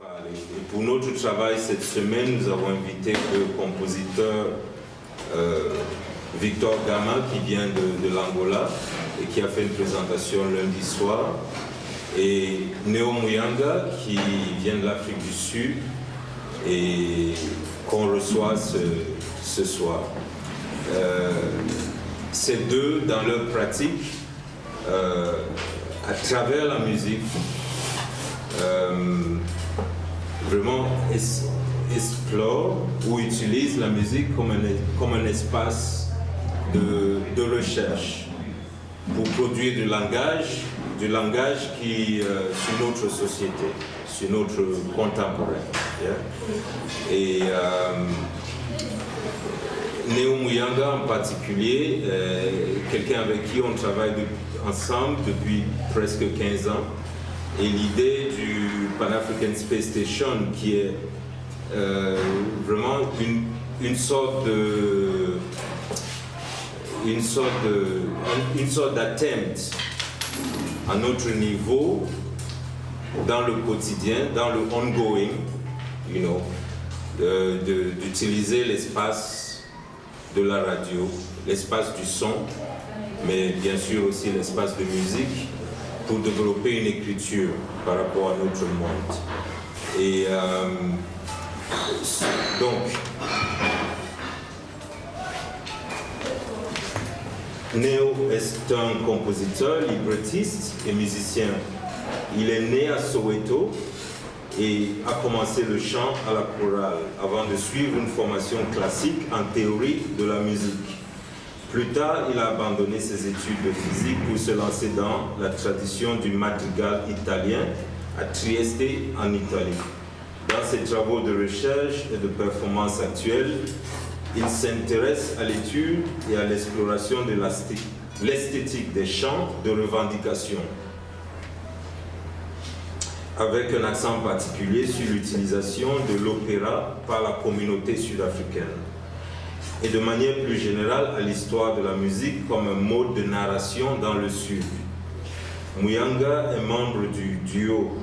principal. Et pour notre travail cette semaine, nous avons invité le compositeur Vasco de Gama qui vient de l'Angola et qui a fait une présentation lundi soir, et Neo Muyanga qui vient de l'Afrique du Sud et qu'on reçoit ce soir. Ces deux, dans leur pratique, à travers la musique, vraiment explore ou utilise la musique comme un espace de recherche pour produire du langage qui sur notre société, sur notre contemporain. Yeah? Et Neo Muyanga en particulier, quelqu'un avec qui on travaille ensemble depuis presque 15 ans, et l'idée du Pan-African Space Station qui est vraiment une sorte d'atteinte à notre niveau dans le quotidien, dans le ongoing, d'utiliser l'espace de la radio, l'espace du son, mais bien sûr aussi l'espace de musique pour développer une écriture par rapport à notre monde. Et donc, Neo est un compositeur, librettiste et musicien. Il est né à Soweto et a commencé le chant à la chorale avant de suivre une formation classique en théorie de la musique. Plus tard, il a abandonné ses études de physique pour se lancer dans la tradition du madrigal italien à Trieste, en Italie. Dans ses travaux de recherche et de performance actuelle, il s'intéresse à l'étude et à l'exploration de l'esthétique des chants de revendication, avec un accent particulier sur l'utilisation de l'opéra par la communauté sud-africaine, et de manière plus générale à l'histoire de la musique comme un mode de narration dans le Sud. Muyanga est membre du duo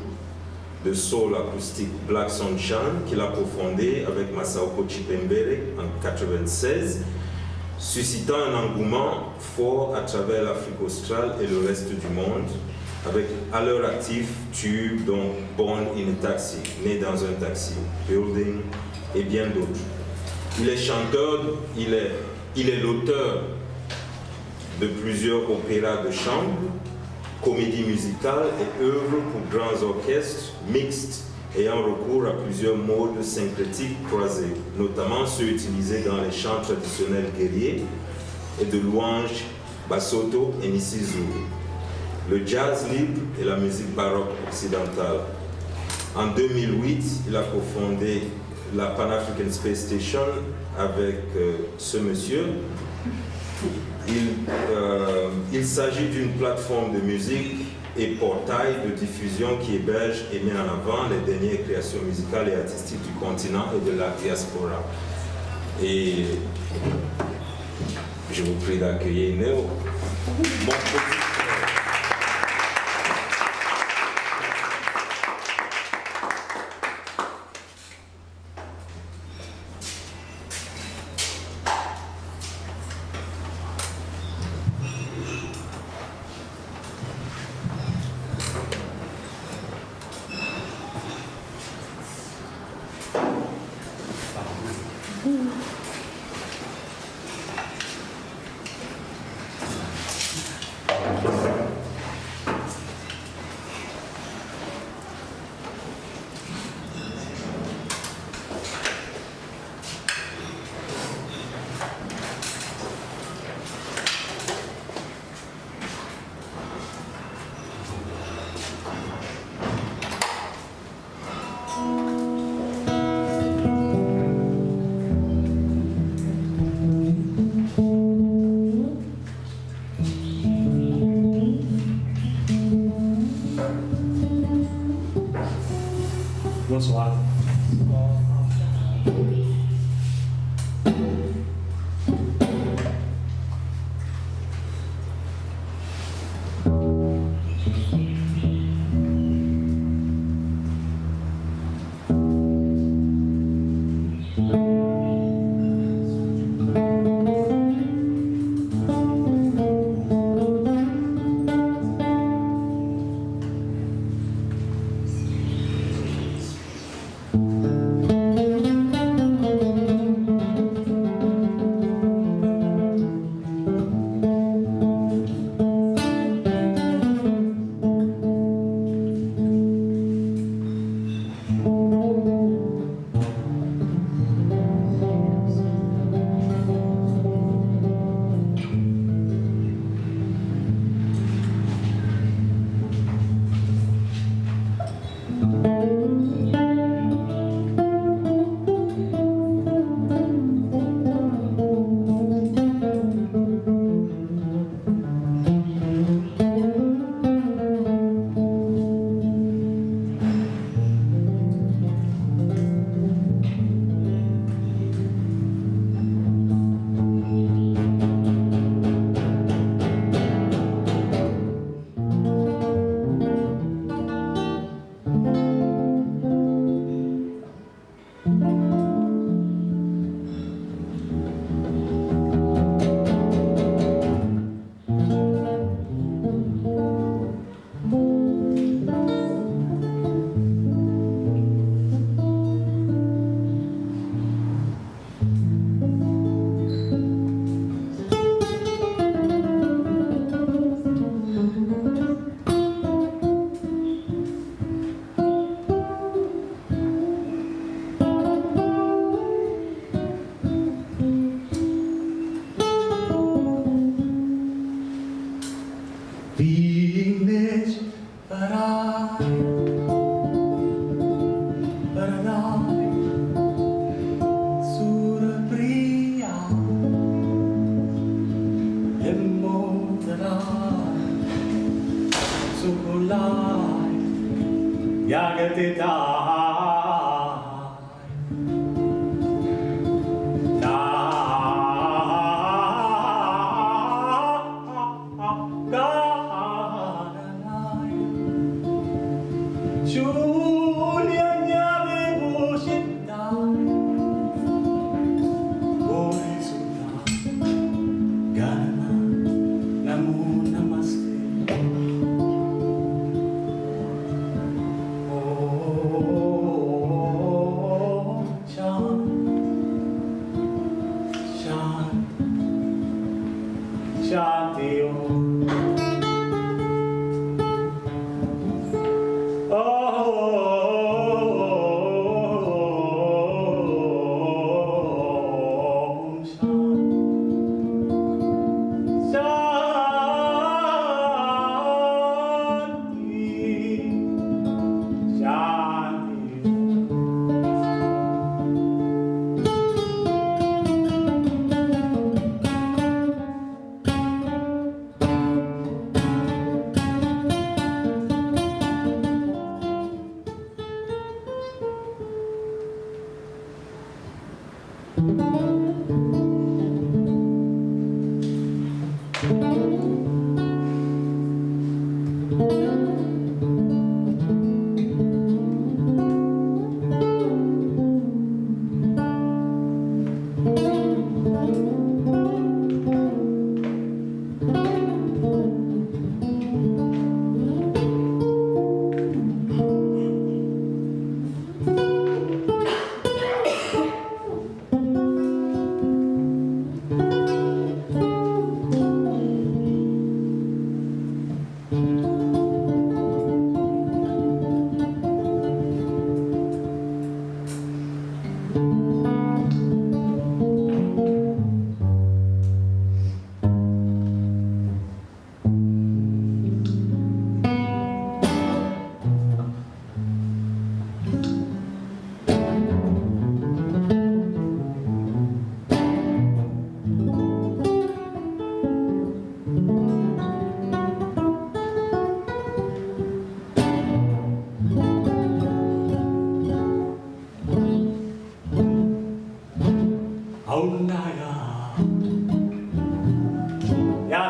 de soul acoustique Black Sunshine qu'il a cofondé avec Massaoko Chipembere en 1996, suscitant un engouement fort à travers l'Afrique australe et le reste du monde, avec à leur actif tubes dont Born in a Taxi, Né dans un taxi, Building et bien d'autres. Il est chanteur, il est l'auteur de plusieurs opéras de chambre, comédies musicales et œuvres pour grands orchestres mixtes ayant recours à plusieurs modes syncrétiques croisés, notamment ceux utilisés dans les chants traditionnels guerriers et de louanges Basotho et Nisizulu, le jazz libre et la musique baroque occidentale. En 2008, il a cofondé la Pan-African Space Station avec ce monsieur. Il s'agit d'une plateforme de musique et portail de diffusion qui héberge et met en avant les dernières créations musicales et artistiques du continent et de la diaspora. Et je vous prie d'accueillir Neo. Mon petit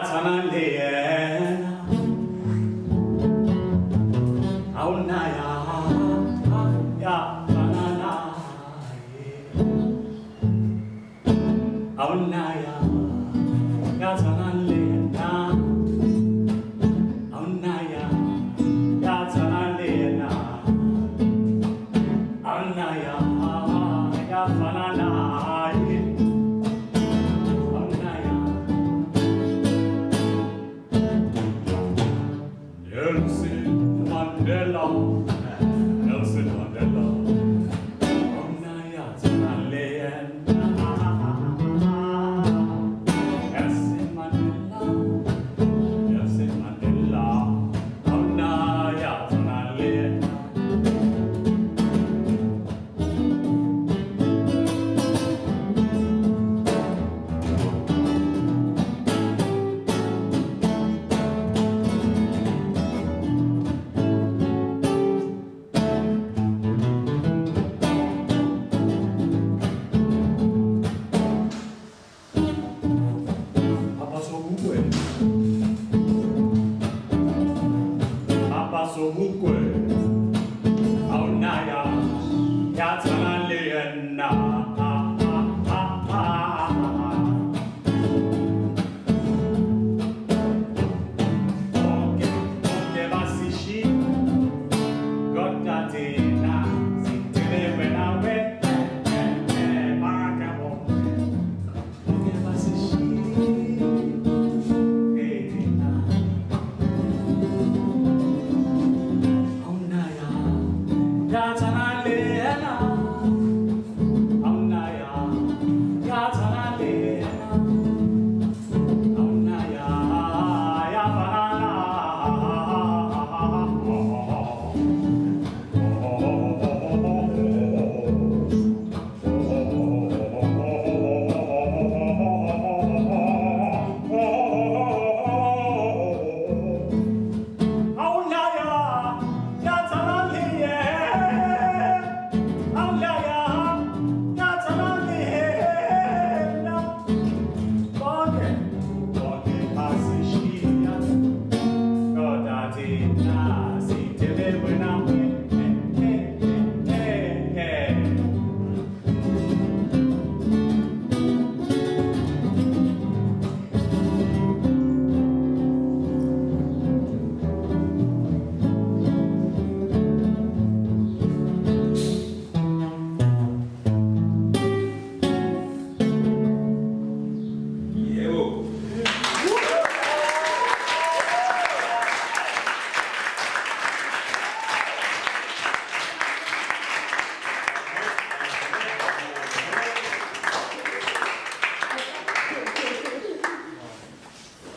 Nelson Mandela.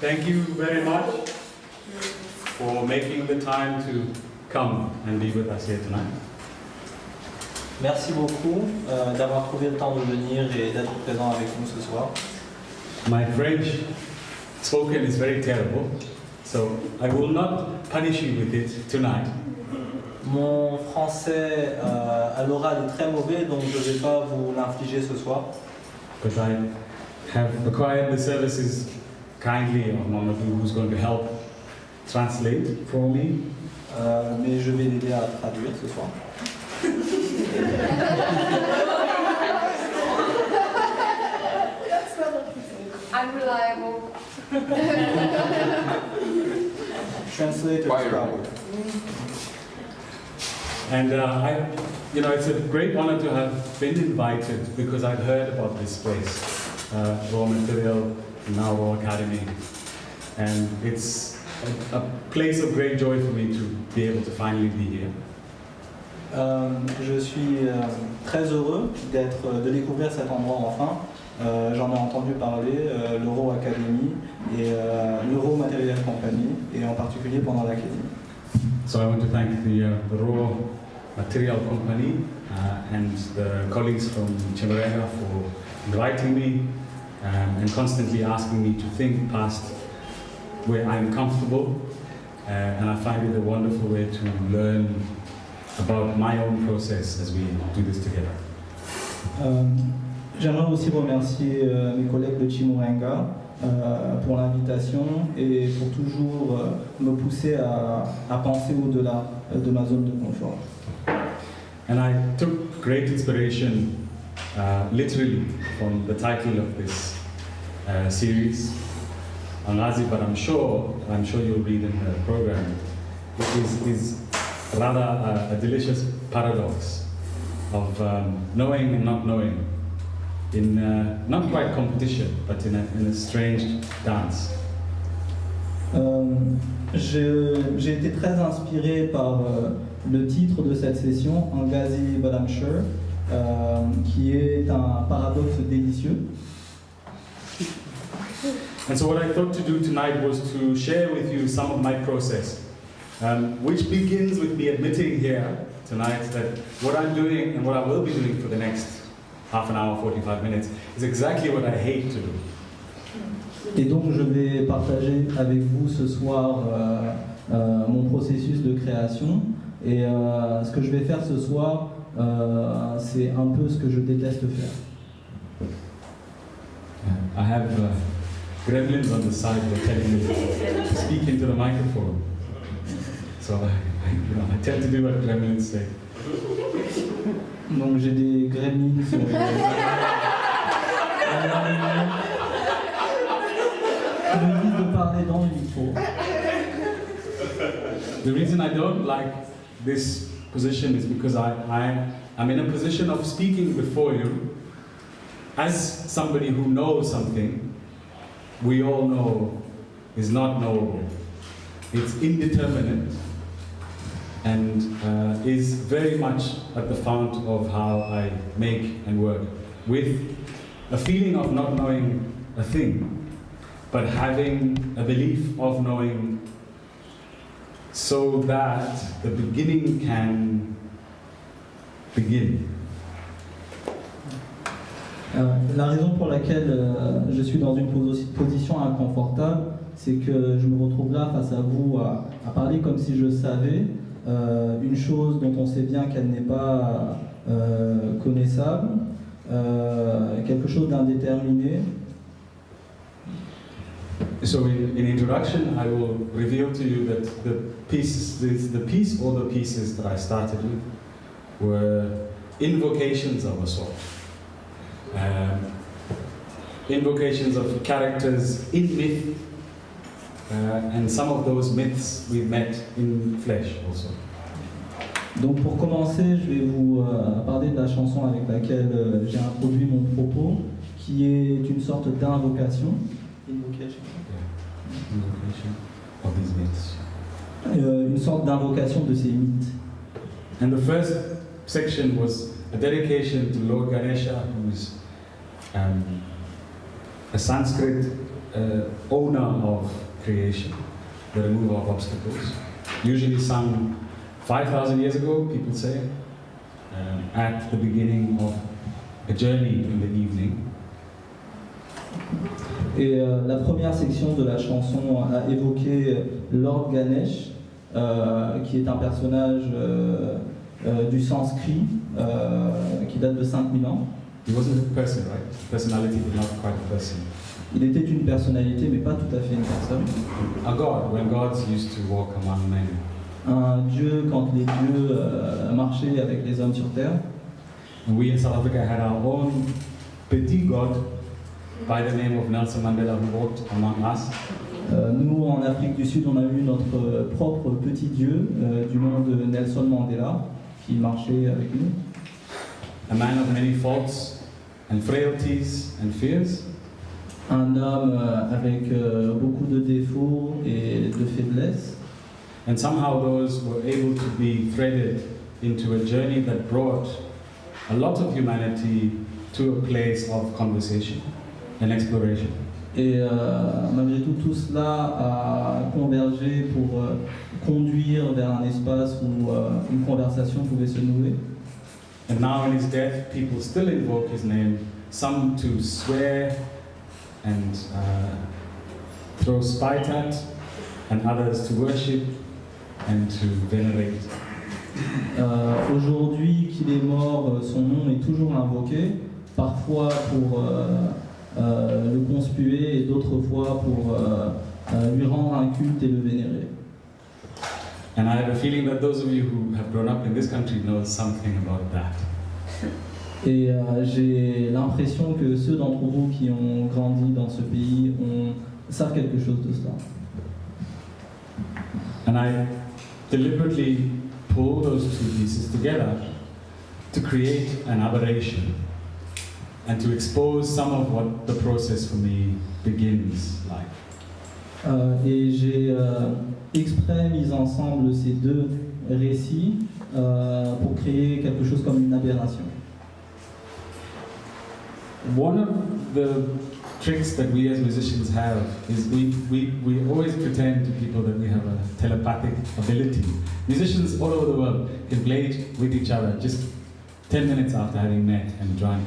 thank you very much for making the time to come and be with us here tonight. Merci beaucoup d'avoir trouvé le temps de venir et d'être présent avec nous ce soir. My French spoken is very terrible, so I will not punish you with it tonight. Mon français à l'oral est très mauvais, donc je ne vais pas vous l'infliger ce soir. Because I have acquired the services kindly of one of you who's going to help translate for me. Mais je vais l'aider à traduire ce soir. Unreliable. Translator travel. And it's a great honor to have been invited because I've heard about this place, Raw Material, now Raw Académie. And it's a place of great joy for me to be able to finally be here. Je suis très heureux de découvrir cet endroit enfin. J'en ai entendu parler, l'Euro Académie et l'Euro Material Company, et en particulier pendant l'Académie. So I want to thank the Raw Material Company and the colleagues from Chimurenga for inviting me and constantly asking me to think past where I'm comfortable, and I find it a wonderful way to learn about my own process as we do this together. J'aimerais aussi remercier mes collègues de Chimurenga pour l'invitation et pour toujours me pousser à penser au-delà de ma zone de confort. And I took great inspiration literally from the title of this series, Angazi, but I'm sure you'll read in the program, it is rather a delicious paradox of knowing and not knowing, in not quite competition, but in a strange dance. J'ai été très inspiré par le titre de cette session, Angazi but I'm sure, qui est un paradoxe délicieux. And so what I thought to do tonight was to share with you some of my process, which begins with me admitting here tonight that what I'm doing and what I will be doing for the next half an hour, 45 minutes, is exactly what I hate to do. Et donc je vais partager avec vous ce soir mon processus de création. Et ce que je vais faire ce soir, c'est un peu ce que je déteste faire. I have gremlins on the side that are telling me to speak into the microphone. So I tend to do what gremlins say. Donc j'ai des gremlins sur qui me disent de parler dans le micro. The reason I don't like this position is because I'm in a position of speaking before you as somebody who knows something we all know is not knowable. It's indeterminate and is very much at the fount of how I make and work, with a feeling of not knowing a thing, but having a belief of knowing so that the beginning can begin. La raison pour laquelle je suis dans une position inconfortable, c'est que je me retrouve là face à vous à parler comme si je savais une chose dont on sait bien qu'elle n'est pas connaissable, quelque chose d'indéterminé. So in introduction, I will reveal to you that the piece or the pieces that I started with were invocations of a sort. Invocations of characters in myth, and some of those myths we've met in flesh also. Donc pour commencer, je vais vous parler de la chanson avec laquelle j'ai introduit mon propos, qui est une sorte d'invocation. Invocation of these myths. Une sorte d'invocation de ces mythes. And the first section was a dedication to Lord Ganesha, who is a Sanskrit owner of creation, the remover of obstacles. Usually sung 5,000 years ago, people say, at the beginning of a journey in the evening. Et la première section de la chanson a évoqué Lord Ganesh, qui est un personnage du sanskrit qui date de 5000 ans. He wasn't a person, right? Personality, but not quite a person. Il était une personnalité, mais pas tout à fait une personne. A god, when gods used to walk among men. Un dieu quand les dieux marchaient avec les hommes sur terre. And we in South Africa had our own petit god by the name of Nelson Mandela who walked among us. Nous, en Afrique du Sud, on a eu notre propre petit dieu du nom de Nelson Mandela qui marchait avec nous. A man of many faults and frailties and fears. Un homme avec beaucoup de défauts et de faiblesses. And somehow those were able to be threaded into a journey that brought a lot of humanity to a place of conversation and exploration. Et malgré tout cela a convergé pour conduire vers un espace où une conversation pouvait se nouer. And now in his death, people still invoke his name, some to swear and throw spite at, and others to worship and to venerate. Aujourd'hui qu'il est mort, son nom est toujours invoqué, parfois pour le conspuer et d'autres fois pour lui rendre un culte et le vénérer. And I have a feeling that those of you who have grown up in this country know something about that. Et j'ai l'impression que ceux d'entre vous qui ont grandi dans ce pays savent quelque chose de cela. And I deliberately pull those two pieces together to create an aberration and to expose some of what the process for me begins like. Et j'ai exprès mis ensemble ces deux récits pour créer quelque chose comme une aberration. One of the tricks that we as musicians have is we always pretend to people that we have a telepathic ability. Musicians all over the world can play with each other just 10 minutes after having met and drunk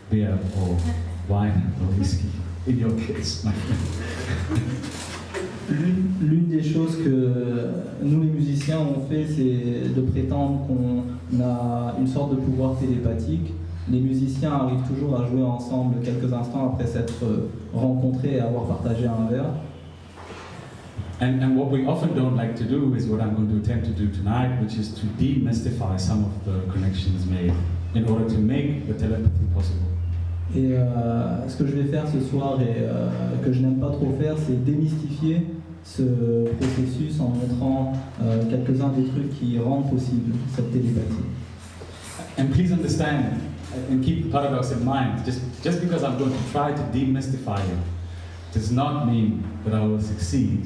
beer or wine or whiskey, in your case, my friend. L'une des choses que nous les musiciens on fait, c'est de prétendre qu'on a une sorte de pouvoir télépathique. Les musiciens arrivent toujours à jouer ensemble quelques instants après s'être rencontrés et avoir partagé un verre. And what we often don't like to do is what I'm going to attempt to do tonight, which is to demystify some of the connections made in order to make the telepathy possible. Et ce que je vais faire ce soir et que je n'aime pas trop faire, c'est démystifier ce processus en montrant quelques-uns des trucs qui rendent possible cette télépathie. And please understand and keep the paradox in mind. Just because I'm going to try to demystify it does not mean that I will succeed.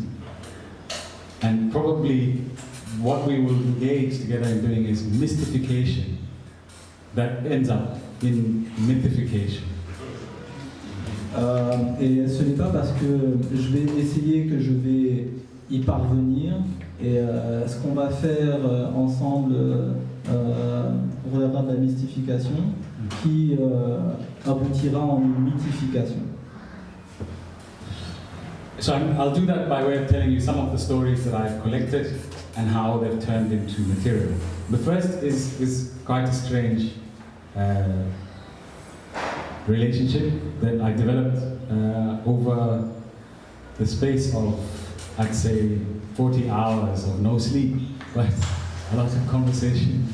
And probably what we will engage together in doing is mystification that ends up in mythification. Et ce n'est pas parce que je vais essayer que je vais y parvenir. Et ce qu'on va faire ensemble relèvera de la mystification qui aboutira en une mythification. So I'll do that by way of telling you some of the stories that I've collected and how they've turned into material. The first is quite a strange relationship that I developed over the space of, I'd say, 40 hours of no sleep, right? A lot of conversation,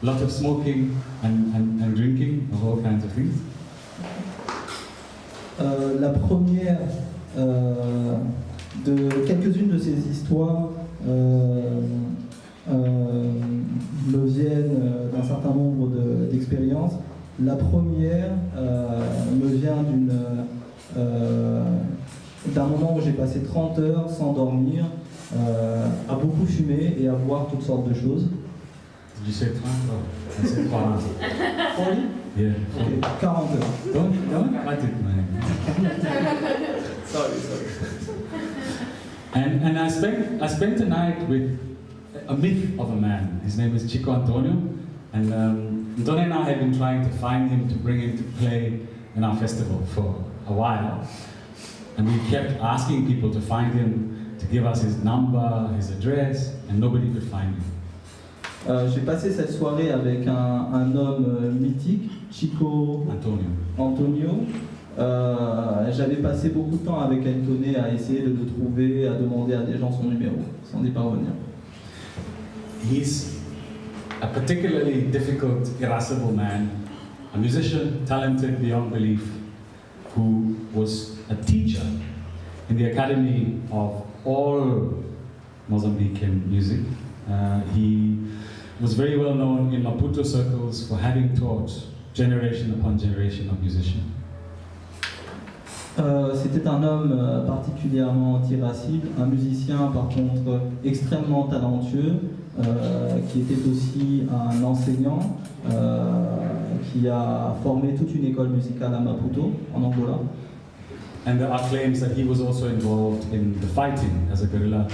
a lot of smoking and drinking of all kinds of things. La première de quelques-unes de ces histoires me viennent d'un certain nombre d'expériences. La première me vient d'un moment où j'ai passé 30 heures sans dormir, à beaucoup fumer et à boire toutes sortes de choses. Did you say 30? Oh, I said 40. 40? Yeah. Okay, 40 heures. Don't cut it, man. Sorry. And I spent a night with a myth of a man. His name is Chico Antonio, and Antonio and I had been trying to find him to bring him to play in our festival for a while, and we kept asking people to find him, to give us his number, his address, and nobody could find him. J'ai passé cette soirée avec un homme mythique, Chico Antonio. J'avais passé beaucoup de temps avec Antonio à essayer de le trouver, à demander à des gens son numéro, sans y parvenir. He's a particularly difficult, irascible man, a musician talented beyond belief, who was a teacher in the Académie of all Mozambican music. He was very well known in Maputo circles for having taught generation upon generation of musicians. C'était un homme particulièrement irascible, un musicien par contre extrêmement talentueux, qui était aussi un enseignant, qui a formé toute une école musicale à Maputo, en Angola. And there are claims that he was also involved in the fighting as a guerrilla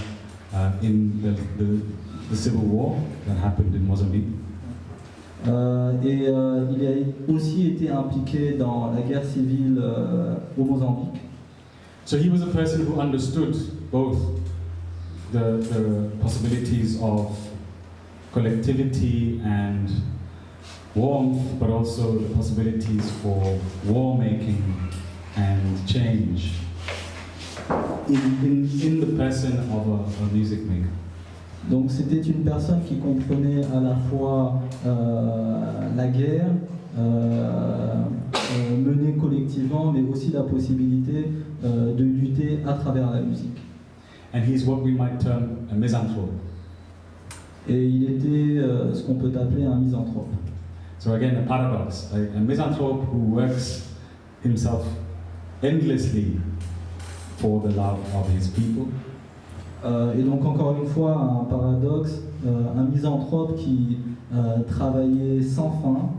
in the civil war that happened in Mozambique. Il a aussi été impliqué dans la guerre civile au Mozambique. So he was a person who understood both the possibilities of collectivity and warmth, but also the possibilities for war making and change in the person of a music maker. Donc c'était une personne qui comprenait à la fois la guerre menée collectivement, mais aussi la possibilité de lutter à travers la musique. And he's what we might term a misanthrope. Et il était ce qu'on peut appeler un misanthrope. So again, a paradox, a misanthrope who works himself endlessly for the love of his people. Et donc encore une fois, un paradoxe, un misanthrope qui travaillait sans fin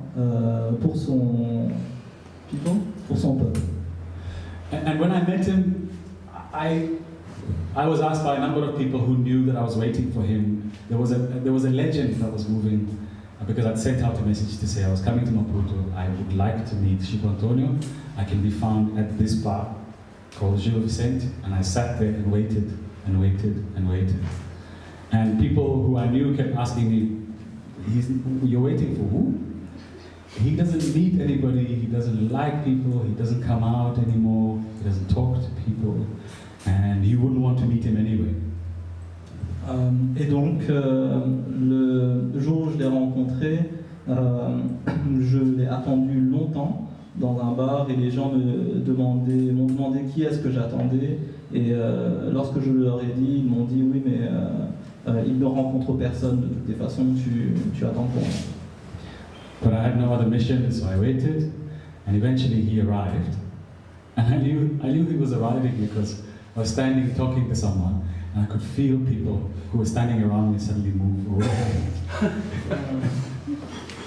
pour son peuple. And when I met him, I was asked by a number of people who knew that I was waiting for him. There was a legend that was moving, because I'd sent out a message to say I was coming to Maputo. I would like to meet Chico Antonio. I can be found at this bar called Gil Vicente, and I sat there and waited. And waited and waited. And people who I knew kept asking me, you're waiting for who? He doesn't meet anybody, he doesn't like people, he doesn't come out anymore, he doesn't talk to people, and you wouldn't want to meet him anyway. Et donc, le jour où je l'ai rencontré, je l'ai attendu longtemps dans un bar et les gens m'ont demandé qui est-ce que j'attendais. Et lorsque je leur ai dit, ils m'ont dit oui, mais il ne rencontre personne de toutes les façons, tu attends pour moi. But I had no other mission, so I waited, and eventually he arrived. And I knew he was arriving because I was standing talking to someone, and I could feel people who were standing around me suddenly move away.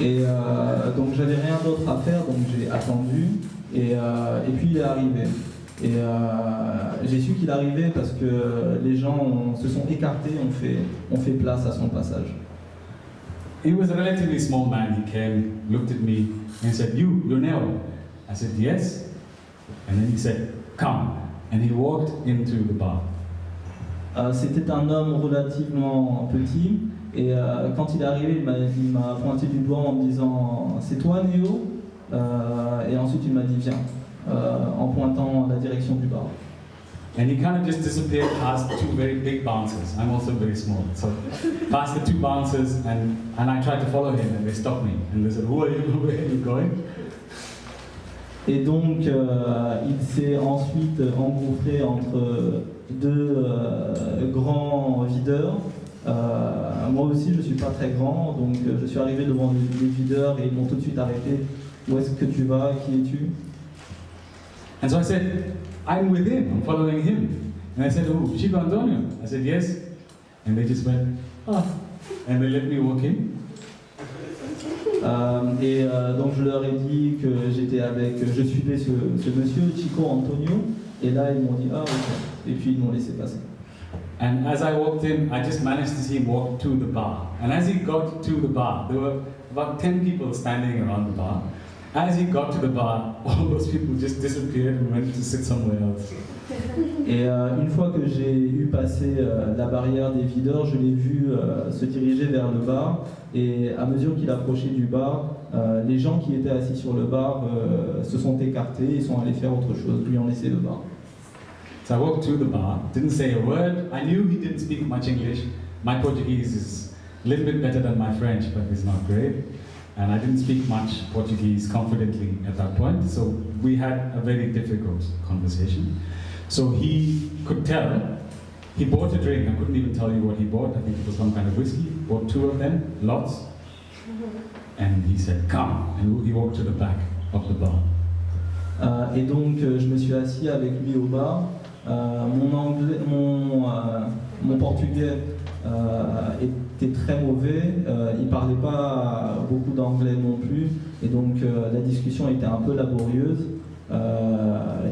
Et donc j'avais rien d'autre à faire, donc j'ai attendu, et puis il est arrivé. Et j'ai su qu'il arrivait parce que les gens se sont écartés, ont fait place à son passage. He was a relatively small man. He came, looked at me, and said, "You're Neo." I said, "Yes." And then he said, "Come." And he walked into the bar. C'était un homme relativement petit, et quand il est arrivé, il m'a pointé du doigt en me disant, "C'est toi, Neo?" Et ensuite il m'a dit, "Viens." En pointant la direction du bar. And he kind of just disappeared past two very big bouncers. I'm also very small, so past the two bouncers, and I tried to follow him, and they stopped me, and they said, "Who are you? Where are you going?" Et donc il s'est ensuite engouffré entre deux grands videurs. Moi aussi, je suis pas très grand, donc je suis arrivé devant les videurs et ils m'ont tout de suite arrêté. Où est-ce que tu vas? Qui es-tu? And so I said, "I'm with him, I'm following him." And I said, "Oh, Chico Antonio?" I said, "Yes." And they just went, "Ah." And they let me walk in. Donc je leur ai dit que je suivais ce monsieur, Chico Antonio. Et là, ils m'ont dit, ah ok. Et puis ils m'ont laissé passer. And as I walked in, I just managed to see him walk to the bar. And as he got to the bar, there were about 10 people standing around the bar. As he got to the bar, all those people just disappeared and went to sit somewhere else. Et une fois que j'ai eu passé la barrière des videurs, je l'ai vu se diriger vers le bar. Et à mesure qu'il approchait du bar, les gens qui étaient assis sur le bar se sont écartés et sont allés faire autre chose, lui en laisser le bar. So I walked to the bar, didn't say a word. I knew he didn't speak much English. My Portuguese is a little bit better than my French, but it's not great. And I didn't speak much Portuguese confidently at that point, so we had a very difficult conversation. So he could tell, he bought a drink, I couldn't even tell you what he bought, I think it was some kind of whiskey, bought 2 of them, lots. And he said, come, and he walked to the back of the bar. Et donc je me suis assis avec lui au bar. Mon portugais était très mauvais, il parlait pas beaucoup d'anglais non plus, et donc la discussion était un peu laborieuse.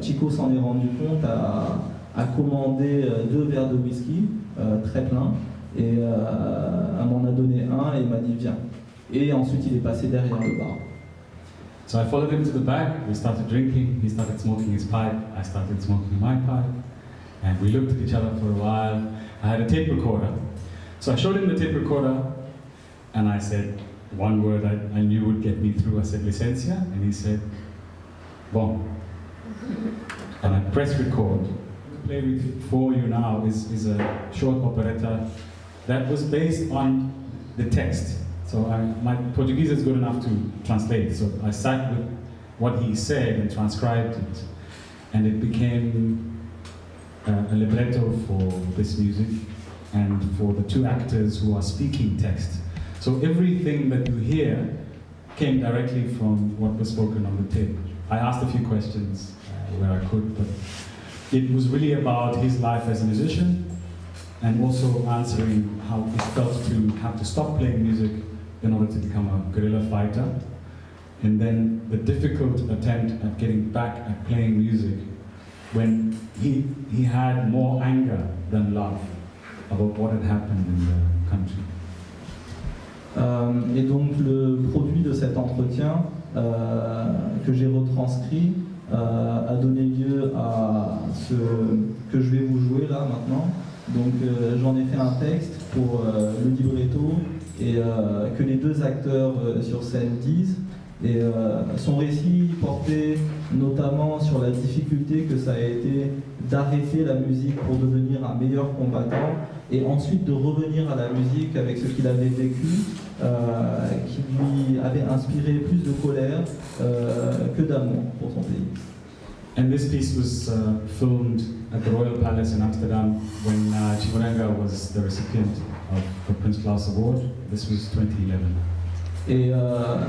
Chico s'en est rendu compte, a commandé 2 verres de whisky, très plein, et m'en a donné un et m'a dit viens. Et ensuite il est passé derrière le bar. So I followed him to the back, we started drinking, he started smoking his pipe, I started smoking my pipe, and we looked at each other for a while. I had a tape recorder, so I showed him the tape recorder, and I said one word I knew would get me through. I said licencia, and he said, bon. And I pressed record. To play with for you now is a short operetta that was based on the text. So my Portuguese is good enough to translate, so I sat with what he said and transcribed it, and it became a libretto for this music and for the 2 actors who are speaking text. So everything that you hear came directly from what was spoken on the tape. I asked a few questions where I could, but it was really about his life as a musician and also answering how it felt to have to stop playing music in order to become a guerrilla fighter, and then the difficult attempt at getting back at playing music when he had more anger than love about what had happened in the country. Et donc le produit de cet entretien que j'ai retranscrit a donné lieu à ce que je vais vous jouer là maintenant. Donc j'en ai fait un texte pour le libretto et que les 2 acteurs sur scène disent. Et son récit portait notamment sur la difficulté que ça a été d'arrêter la musique pour devenir un meilleur combattant et ensuite de revenir à la musique avec ce qu'il avait vécu, qui lui avait inspiré plus de colère que d'amour pour son pays. And this piece was filmed at the Royal Palace in Amsterdam when Chimurenga was the recipient of the Prince Claus Award. This was 2011. Et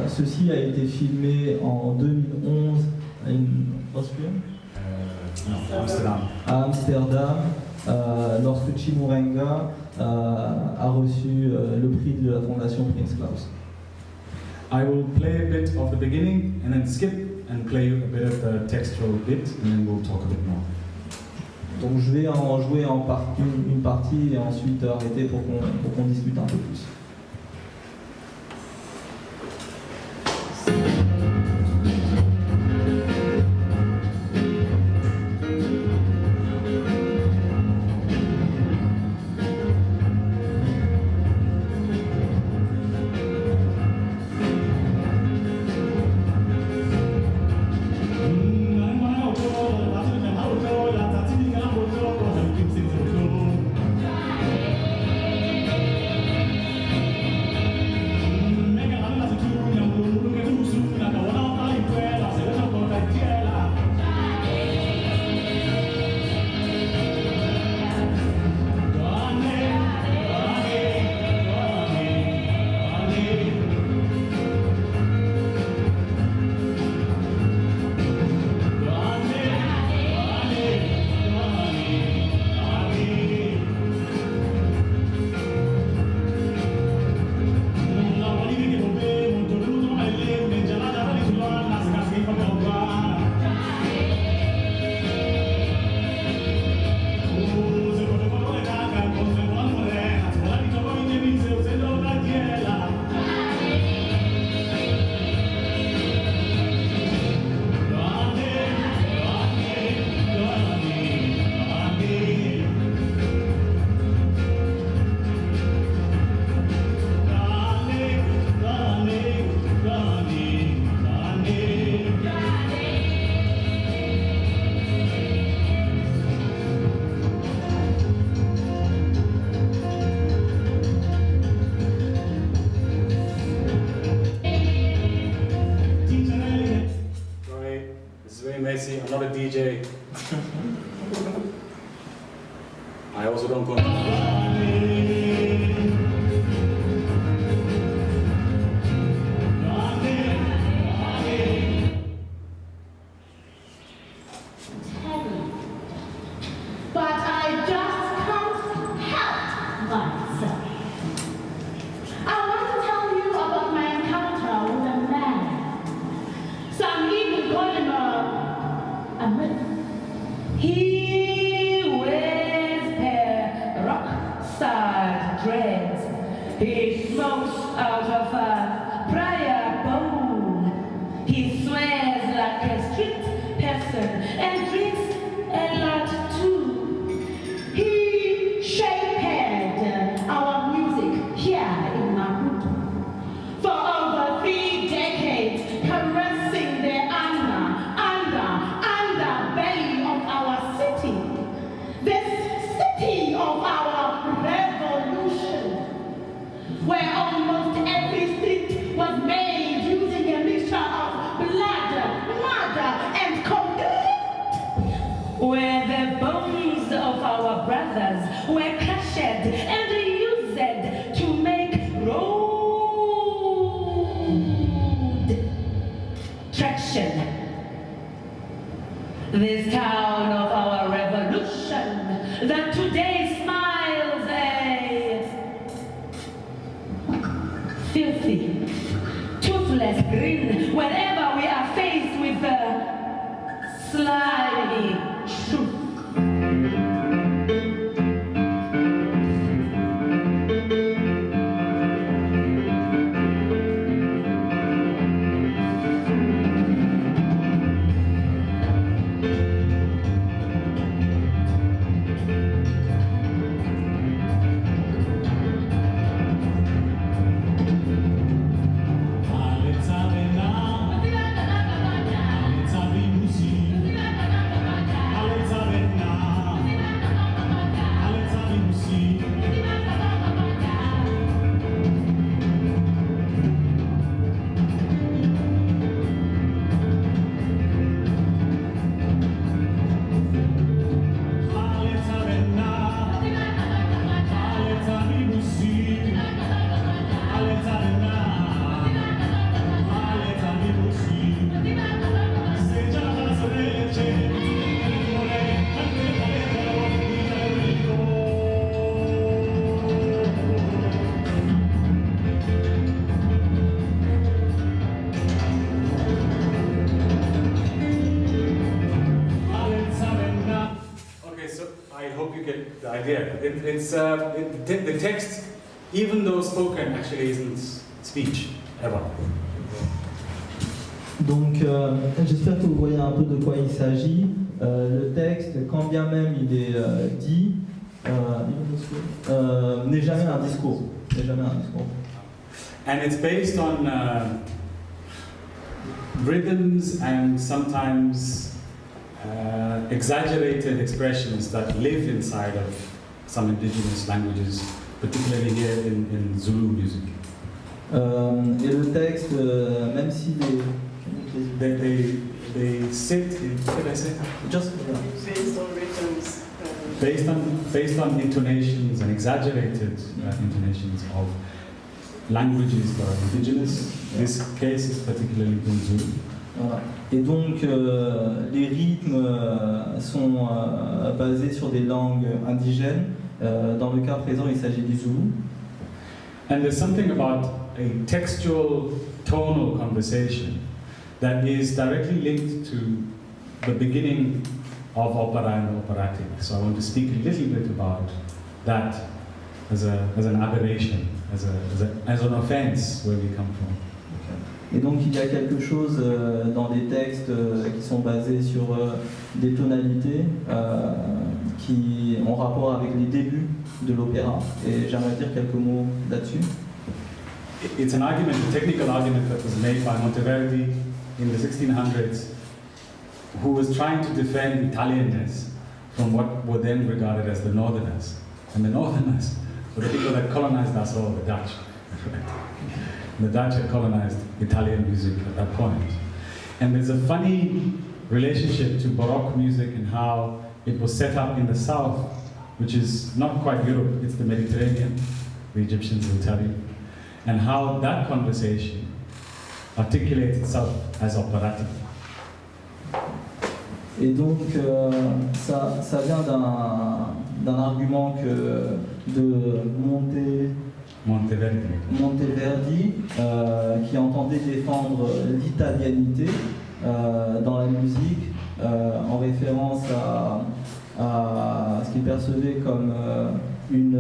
ceci a été filmé en 2011 à Amsterdam, lorsque Chimurenga a reçu le prix de la Fondation Prince Claus. I will play a bit of the beginning and then skip and play you a bit of the textual bit, and then we'll talk a bit more. Donc je vais en jouer une partie et ensuite arrêter pour qu'on discute un peu plus. This town of our revolution that today smiles a filthy, toothless grin whenever we are faced with the slimy truth. The text, even though spoken, actually isn't speech, ever. Donc, j'espère que vous voyez un peu de quoi il s'agit. Le texte, quand bien même il est dit, n'est jamais un discours. N'est jamais un discours. And it's based on rhythms and sometimes exaggerated expressions that live inside of some indigenous languages, particularly here in Zulu music. Et le texte, même si they sit in, what did I say? Just based on rhythms. Based on intonations and exaggerated intonations of languages that are indigenous. This case is particularly in Zulu. Voilà. Et donc, les rythmes sont basés sur des langues indigènes. Dans le cas présent, il s'agit du Zoulou. And there's something about a textual, tonal conversation that is directly linked to the beginning of opera and operatic. So I want to speak a little bit about that as an aberration, as an offense where we come from. Et donc il y a quelque chose dans des textes qui sont basés sur des tonalités qui ont rapport avec les débuts de l'opéra. Et j'aimerais dire quelques mots là-dessus. It's an argument, a technical argument that was made by Monteverdi in the 1600s, who was trying to defend Italianness from what were then regarded as the Northerners. And the Northerners were the people that colonized us all, the Dutch. The Dutch had colonized Italian music at that point. And there's a funny relationship to Baroque music and how it was set up in the south which is not quite Europe, it's the Mediterranean, the Egyptians will tell you, and how that conversation articulates itself as operatic. Et donc, ça vient d'un argument de Monteverdi, qui entendait défendre l'italianité dans la musique, en référence à ce qu'il percevait comme une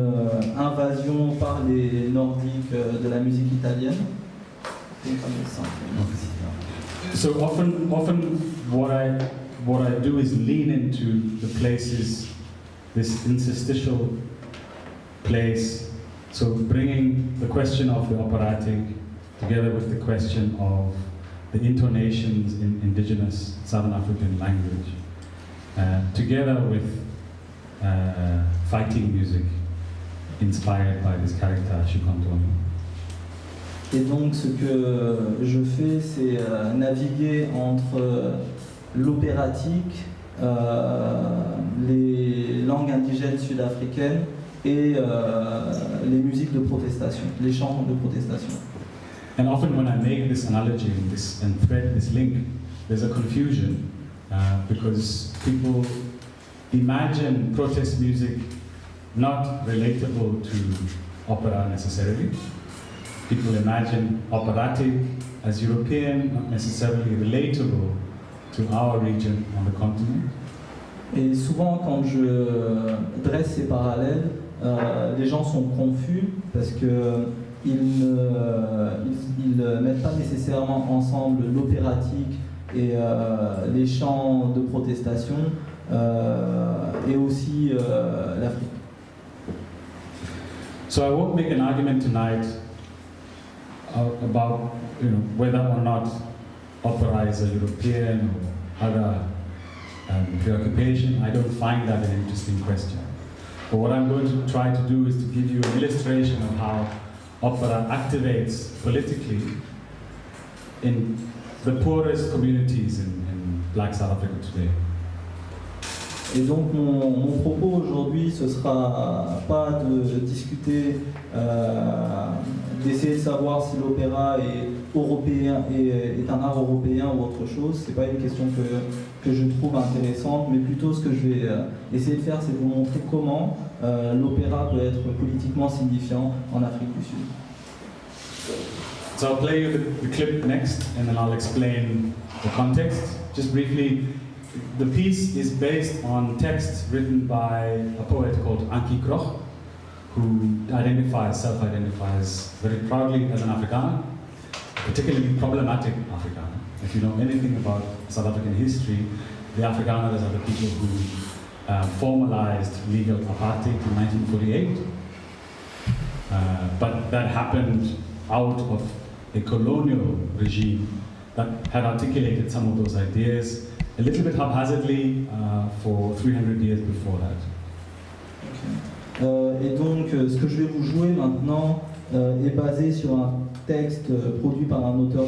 invasion par les Nordiques de la musique italienne. So often what I do is lean into the places, this interstitial place, so bringing the question of the operatic together with the question of the intonations in indigenous Southern African language, together with fighting music inspired by this character Chimurenga. Et donc ce que je fais, c'est naviguer entre l'opératique, les langues indigènes sud-africaines et les musiques de protestation, les chants de protestation. And often when I make this analogy and thread this link, there's a confusion because people imagine protest music not relatable to opera necessarily. People imagine operatic as European, not necessarily relatable to our region on the continent. Et souvent, quand je dresse ces parallèles, les gens sont confus parce que ils ne mettent pas nécessairement ensemble l'opératique et les chants de protestation et aussi l'Afrique. So I won't make an argument tonight about whether or not opera is a European or other preoccupation. I don't find that an interesting question. But what I'm going to try to do is to give you an illustration of how opera activates politically in the poorest communities in Black South Africa today. Et donc mon propos aujourd'hui, ce sera pas de discuter, d'essayer de savoir si l'opéra est européen est un art européen ou autre chose. C'est pas une question que je trouve intéressante, mais plutôt ce que je vais essayer de faire, c'est de vous montrer comment l'opéra peut être politiquement signifiant en Afrique du Sud. So I'll play you the clip next, and then I'll explain the context. Just briefly, the piece is based on text written by a poet called Anki Kroch, who self-identifies very proudly as an Afrikaner, particularly problematic Afrikaner. If you know anything about South African history, the Afrikaners are the people who formalized legal apartheid in 1948. But that happened out of a colonial regime that had articulated some of those ideas a little bit haphazardly for 300 years before that. Okay. Et donc, ce que je vais vous jouer maintenant est basé sur un texte produit par un auteur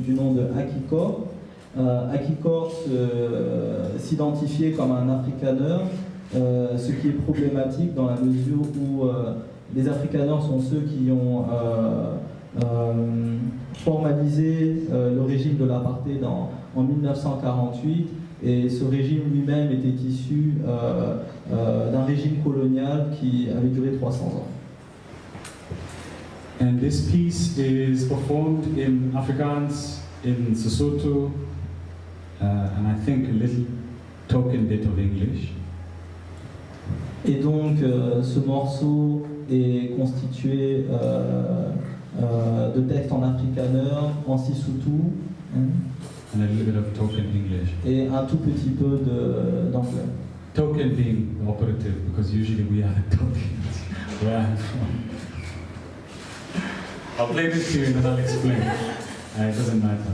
du nom de Akikor. Akikor s'identifiait comme un afrikaneur, ce qui est problématique dans la mesure où les afrikaneurs sont ceux qui ont formalisé le régime de l'apartheid en 1948, et ce régime lui-même était issu d'un régime colonial qui avait duré 300 ans. And this piece is performed in Afrikaans, in Sesotho, and I think a little token bit of English. Et donc ce morceau est constitué de textes en afrikaneur, en Sesotho, and a little bit of token English. Et un tout petit peu d'anglais. Token being operative, because usually we are the tokens where I'm from. I'll play this to you and then I'll explain. It doesn't matter.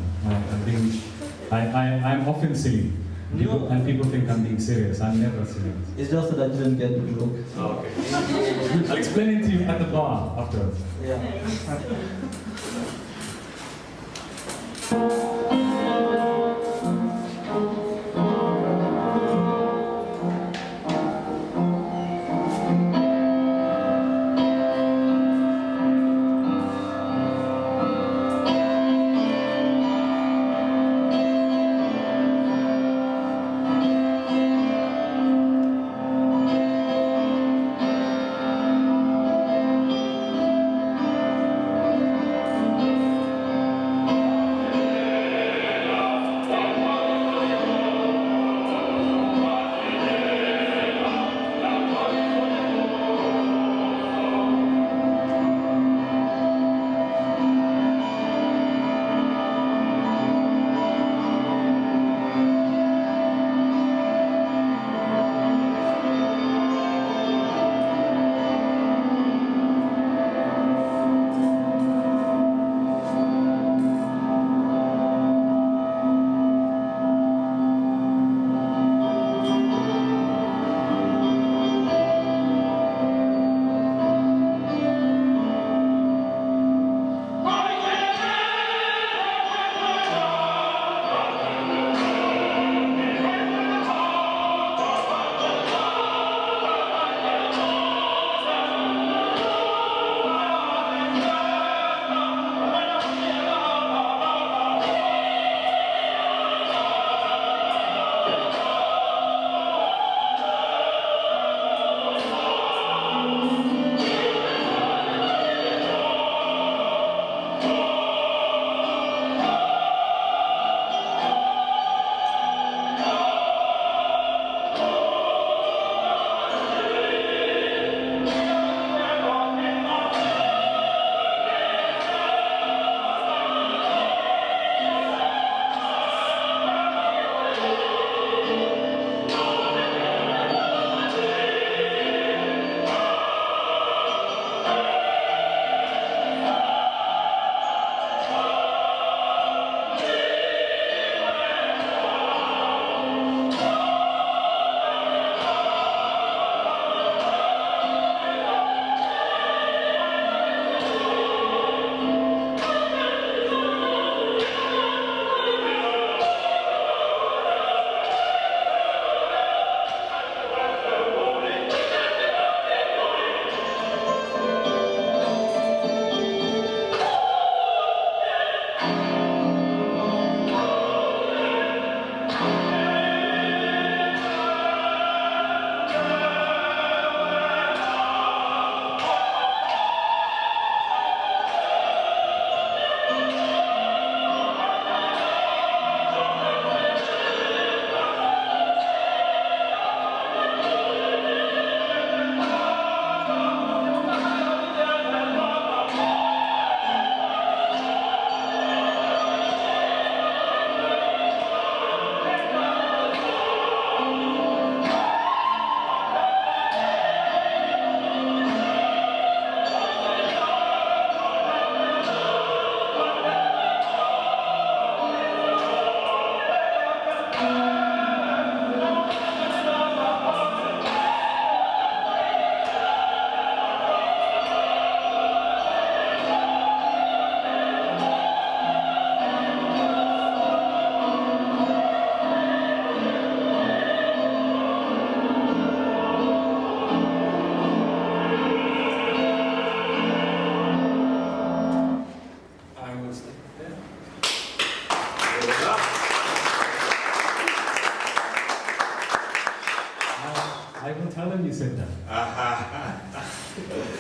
I'm often silly. And people think I'm being serious. I'm never serious. It's just that I didn't get the joke. Oh, okay. I'll explain it to you at the bar afterwards. Yeah.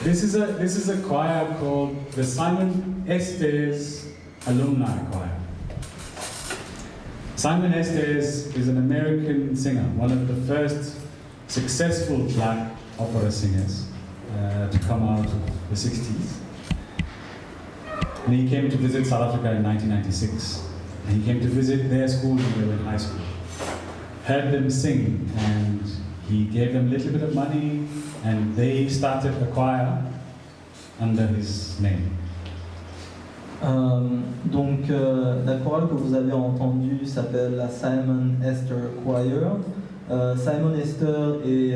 This is a choir called the Simon Estes Alumni Choir. Simon Estes is an American singer, one of the first successful black opera singers to come out of the 60s. And he came to visit South Africa in 1996. And he came to visit their school when they were in high school. Heard them sing, and he gave them a little bit of money, and they started a choir under his name. Donc la chorale que vous avez entendue s'appelle la Simon Esther Choir. Simon Esther est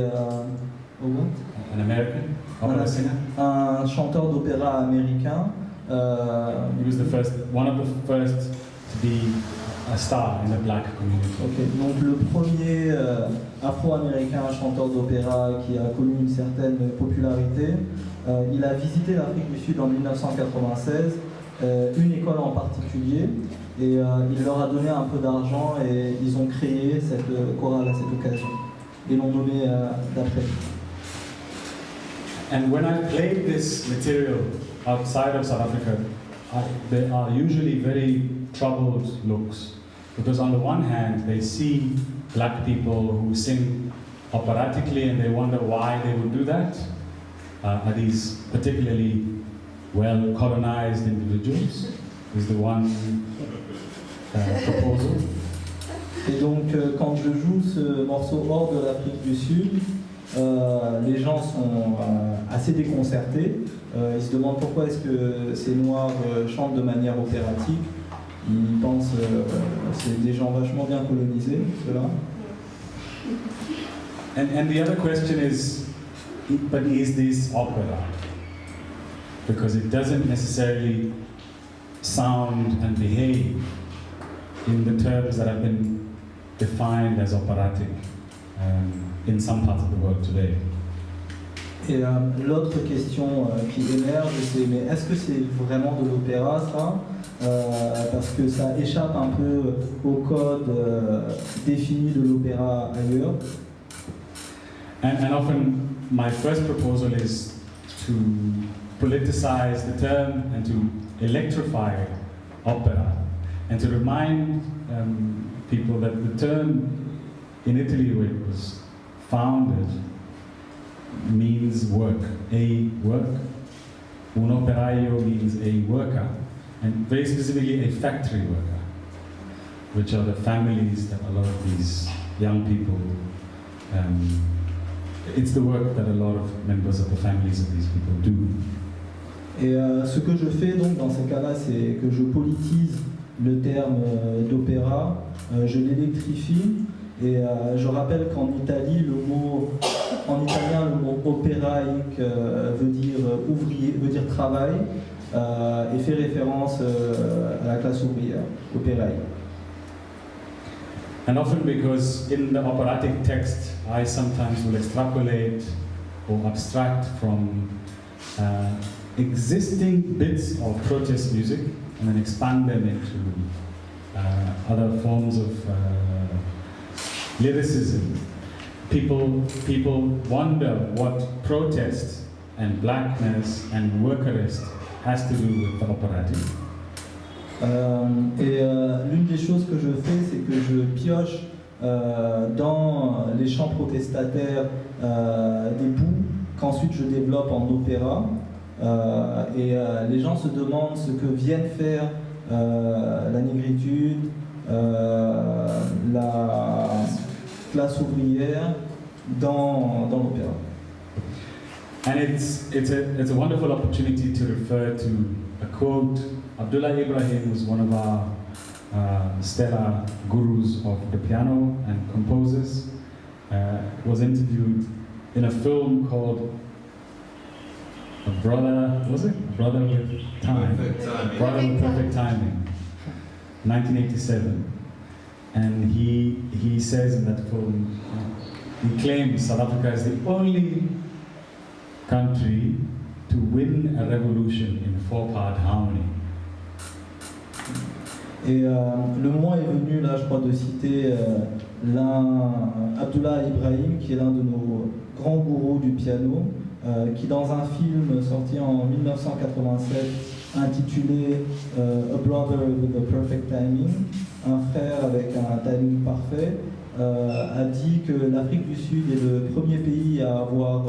An American opera singer. Un chanteur d'opéra américain. He was one of the first to be a star in the black community. Okay. Donc le premier afro-américain chanteur d'opéra qui a connu une certaine popularité. Il a visité l'Afrique du Sud en 1996, une école en particulier, et il leur a donné un peu d'argent et ils ont créé cette chorale à cette occasion. Et l'ont nommé d'après. And when I played this material outside of South Africa, they are usually very troubled looks. Because on the one hand, they see black people who sing operatically and they wonder why they would do that. Are these particularly well colonized individuals? Is the one proposal. Et donc, quand je joue ce morceau hors de l'Afrique du Sud, les gens sont assez déconcertés. Ils se demandent pourquoi est-ce que ces Noirs chantent de manière opératique. Ils pensent que c'est des gens vachement bien colonisés, ceux-là. And the other question is, but is this opera? Because it doesn't necessarily sound and behave in the terms that have been defined as operatic in some parts of the world today. Et l'autre question qui émerge, c'est mais est-ce que c'est vraiment de l'opéra ça parce que ça échappe un peu au code défini de l'opéra ailleurs. And often my first proposal is to politicize the term and to electrify opera and to remind people that the term in Italy where it was founded means work, a work. Un operaio means a worker, and very specifically a factory worker, which are the families that a lot of these young people, it's the work that a lot of members of the families of these people do. Et ce que je fais donc dans ces cas-là, c'est que je politise le terme d'opéra, je l'électrifie, et je rappelle qu'en Italie, en italien, le mot opéraïque veut dire ouvrier, veut dire travail, et fait référence à la classe ouvrière, opéraïque. And often because in the operatic text, I sometimes will extrapolate or abstract from existing bits of protest music and then expand them into other forms of lyricism. People wonder what protest and blackness and workerist has to do with the operatic. L'une des choses que je fais, c'est que je pioche dans les chants protestataires des bouts qu'ensuite je développe en opéra. Les gens se demandent ce que viennent faire la négritude, la classe ouvrière dans l'opéra. And it's a wonderful opportunity to refer to a quote. Abdullah Ibrahim was one of our stellar gurus of the piano and composers. Was interviewed in a film called A Brother with Time? Brother with Perfect Timing, 1987. And he says in that film, he claims South Africa is the only country to win a revolution in 4-part harmony. Et le moment est venu, là, je crois, de citer Abdullah Ibrahim, qui est l'un de nos grands gourous du piano, qui dans un film sorti en 1987 intitulé A Brother with a Perfect Timing, un frère avec un timing parfait, a dit que l'Afrique du Sud est le premier pays à avoir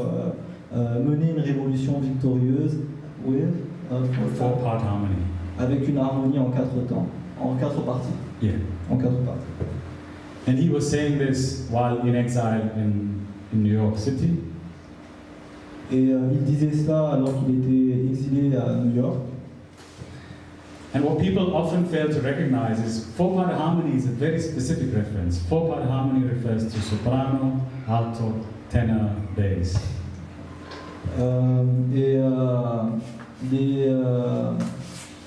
mené une révolution victorieuse Four-part harmony. avec une harmonie en 4 temps, en 4 parties. Yeah. En 4 parties. And he was saying this while in exile in New York City. Et il disait cela alors qu'il était exilé à New York. And what people often fail to recognize is four-part harmony is a very specific reference. Four-part harmony refers to soprano, alto, tenor, bass.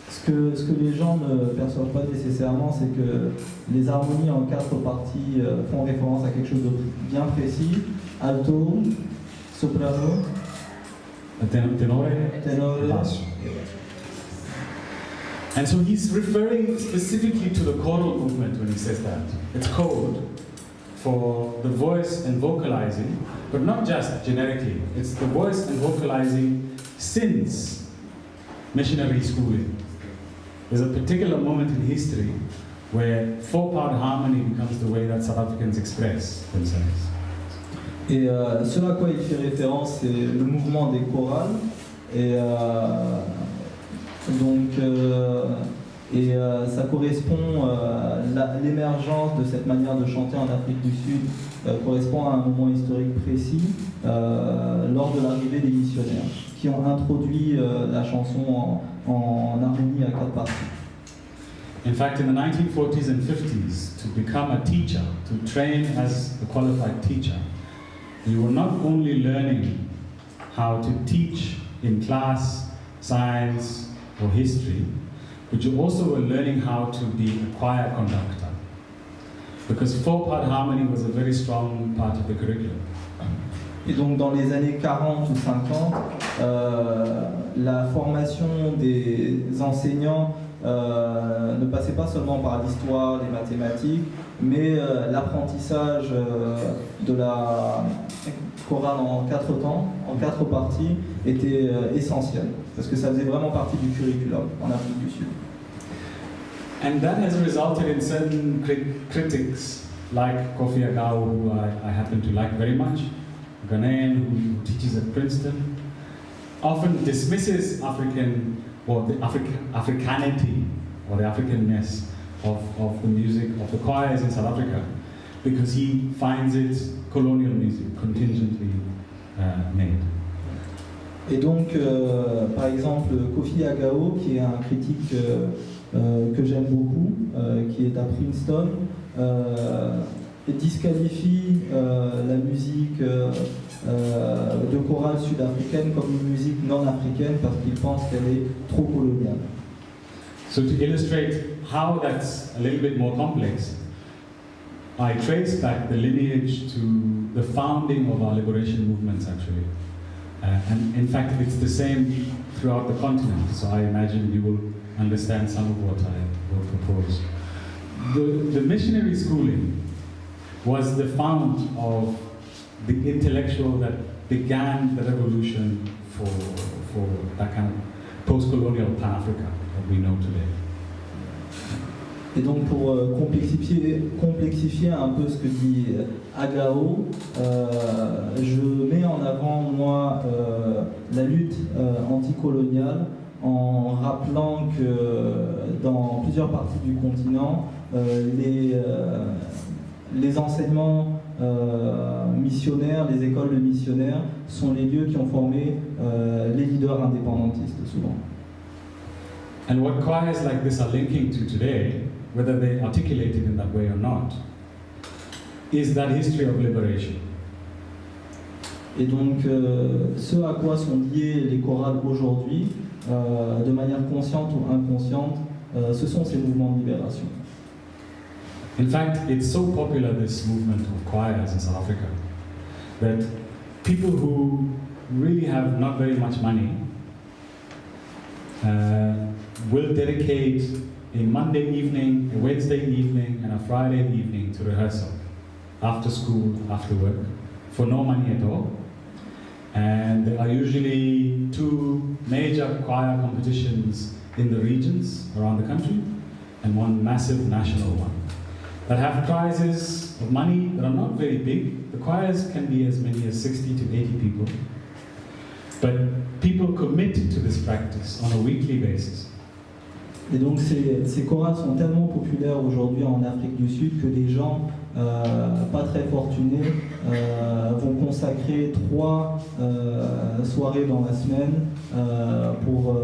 Ce que les gens ne perçoivent pas nécessairement, c'est que les harmonies en 4 parties font référence à quelque chose de bien précis. Alto, soprano, Tenore, tenore. basso. And so he's referring specifically to the choral movement when he says that. It's code for the voice and vocalizing, but not just generically. It's the voice and vocalizing since missionary schooling. There's a particular moment in history where four-part harmony becomes the way that South Africans express themselves. Et ce à quoi il fait référence, c'est le mouvement des chorales. Et ça correspond l'émergence de cette manière de chanter en Afrique du Sud correspond à un moment historique précis lors de l'arrivée des missionnaires qui ont introduit la chanson en harmonie à 4 parties. In fact, in the 1940s and 50s, to become a teacher, to train as a qualified teacher, you were not only learning how to teach in class, science, or history, but you also were learning how to be a choir conductor. Because four-part harmony was a very strong part of the curriculum. Et donc dans les années 40 ou 50, la formation des enseignants ne passait pas seulement par l'histoire, les mathématiques, mais l'apprentissage de la chorale en 4 temps, en 4 parties, était essentiel, parce que ça faisait vraiment partie du curriculum en Afrique du Sud. And that has resulted in certain critics, like Kofi Agao, who I happen to like very much, Ghanaian who teaches at Princeton, often dismisses African, or the Africanity, or the Africanness of the music, of the choirs in South Africa, because he finds it colonial music, contingently made. Et donc, par exemple, Kofi Agao, qui est un critique que j'aime beaucoup, qui est à Princeton, disqualifie la musique de chorale sud-africaine comme une musique non-africaine parce qu'il pense qu'elle est trop coloniale. So to illustrate how that's a little bit more complex, I trace back the lineage to the founding of our liberation movements actually. And in fact it's the same throughout the continent, so I imagine you will understand some of what I will propose. The missionary schooling was the fount of the intellectual that began the revolution for that kind of post-colonial Pan-Africa that we know today. Et donc pour complexifier un peu ce que dit Agao, je mets en avant moi la lutte anticoloniale en rappelant que dans plusieurs parties du continent, les enseignements missionnaires, les écoles de missionnaires sont les lieux qui ont formé les leaders indépendantistes souvent. And what choirs like this are linking to today, whether they articulate it in that way or not, is that history of liberation. Et donc ce à quoi sont liées les chorales aujourd'hui, de manière consciente ou inconsciente, ce sont ces mouvements de libération. In fact, it's so popular, this movement of choirs in South Africa, that people who really have not very much money will dedicate a Monday evening, a Wednesday evening, and a Friday evening to rehearsal, after school, after work, for no money at all. And there are usually 2 major choir competitions in the regions around the country and one massive national one that have prizes of money that are not very big. The choirs can be as many as 60 to 80 people, but people commit to this practice on a weekly basis. Et donc ces chorales sont tellement populaires aujourd'hui en Afrique du Sud que des gens pas très fortunés vont consacrer 3 soirées dans la semaine pour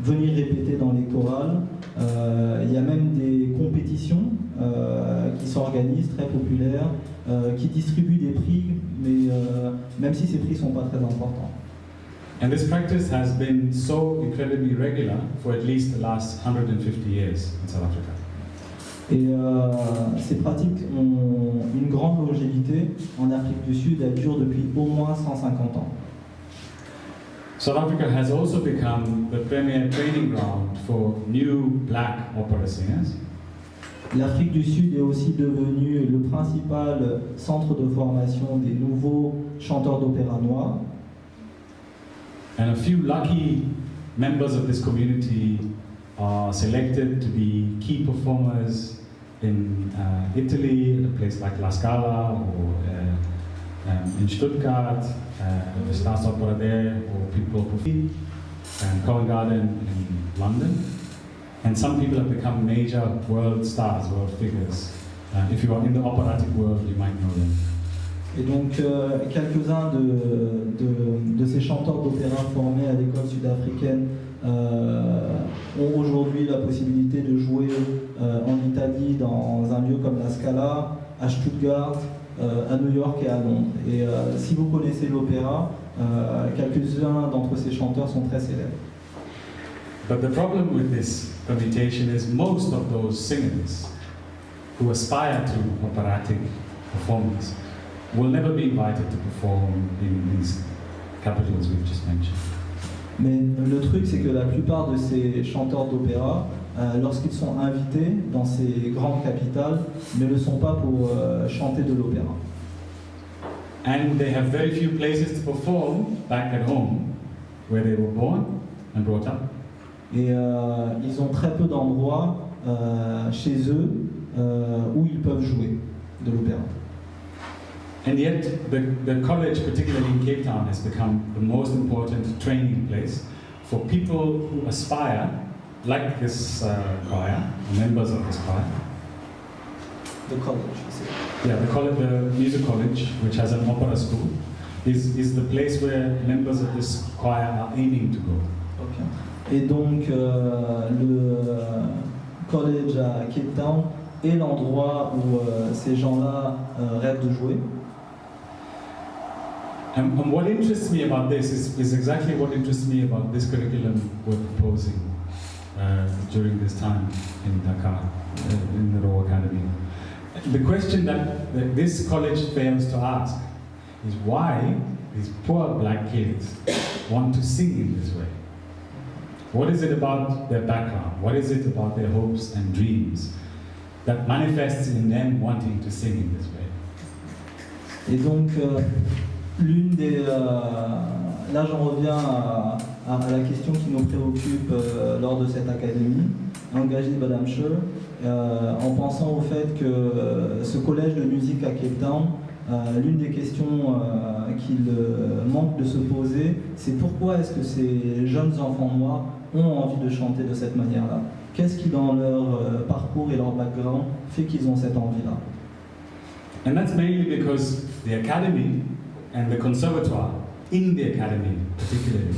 venir répéter dans les chorales. Il y a même des compétitions qui s'organisent, très populaires, qui distribuent des prix, mais même si ces prix ne sont pas très importants. And this practice has been so incredibly regular for at least the last 150 years in South Africa. Et ces pratiques ont une grande longévité en Afrique du Sud, elles durent depuis au moins 150 ans. South Africa has also become the premier training ground for new black opera singers. L'Afrique du Sud est aussi devenue le principal centre de formation des nouveaux chanteurs d'opéra noirs. And a few lucky members of this community are selected to be key performers in Italy, at a place like La Scala, or in Stuttgart, the Staatsopera there, or people perform and Covent Garden in London. And some people have become major world stars, world figures. If you are in the operatic world, you might know them. Et donc, quelques-uns de ces chanteurs d'opéra formés à l'école sud-africaine ont aujourd'hui la possibilité de jouer en Italie dans un lieu comme la Scala, à Stuttgart, à New York et à Londres. Et si vous connaissez l'opéra, quelques-uns d'entre ces chanteurs sont très célèbres. But the problem with this commutation is most of those singers who aspire to operatic performance will never be invited to perform in these capitals we've just mentioned. Mais le truc, c'est que la plupart de ces chanteurs d'opéra, lorsqu'ils sont invités dans ces grandes capitales, ne le sont pas pour chanter de l'opéra. And they have very few places to perform back at home, where they were born and brought up. Et ils ont très peu d'endroits chez eux où ils peuvent jouer de l'opéra. And yet, the college, particularly in Cape Town, has become the most important training place for people who aspire, like this choir, members of this choir. The college, you say? Yeah, the music college, which has an opera school, is the place where members of this choir are aiming to go. Okay. Et donc, le college à Cape Town est l'endroit où ces gens-là rêvent de jouer. And what interests me about this is exactly what interests me about this curriculum we're proposing during this time in Dakar, in the Royal Academy. The question that this college fails to ask is why these poor black kids want to sing in this way. What is it about their background? What is it about their hopes and dreams that manifests in them wanting to sing in this way? Et donc, l'une des... là, j'en reviens à la question qui nous préoccupe lors de cette académie, Angazi, en pensant au fait que ce collège de musique à Cape Town, l'une des questions qu'il manque de se poser, c'est pourquoi est-ce que ces jeunes enfants noirs ont envie de chanter de cette manière-là? Qu'est-ce qui, dans leur parcours et leur background, fait qu'ils ont cette envie-là? And that's mainly because the Academy and the Conservatoire, in the Academy particularly,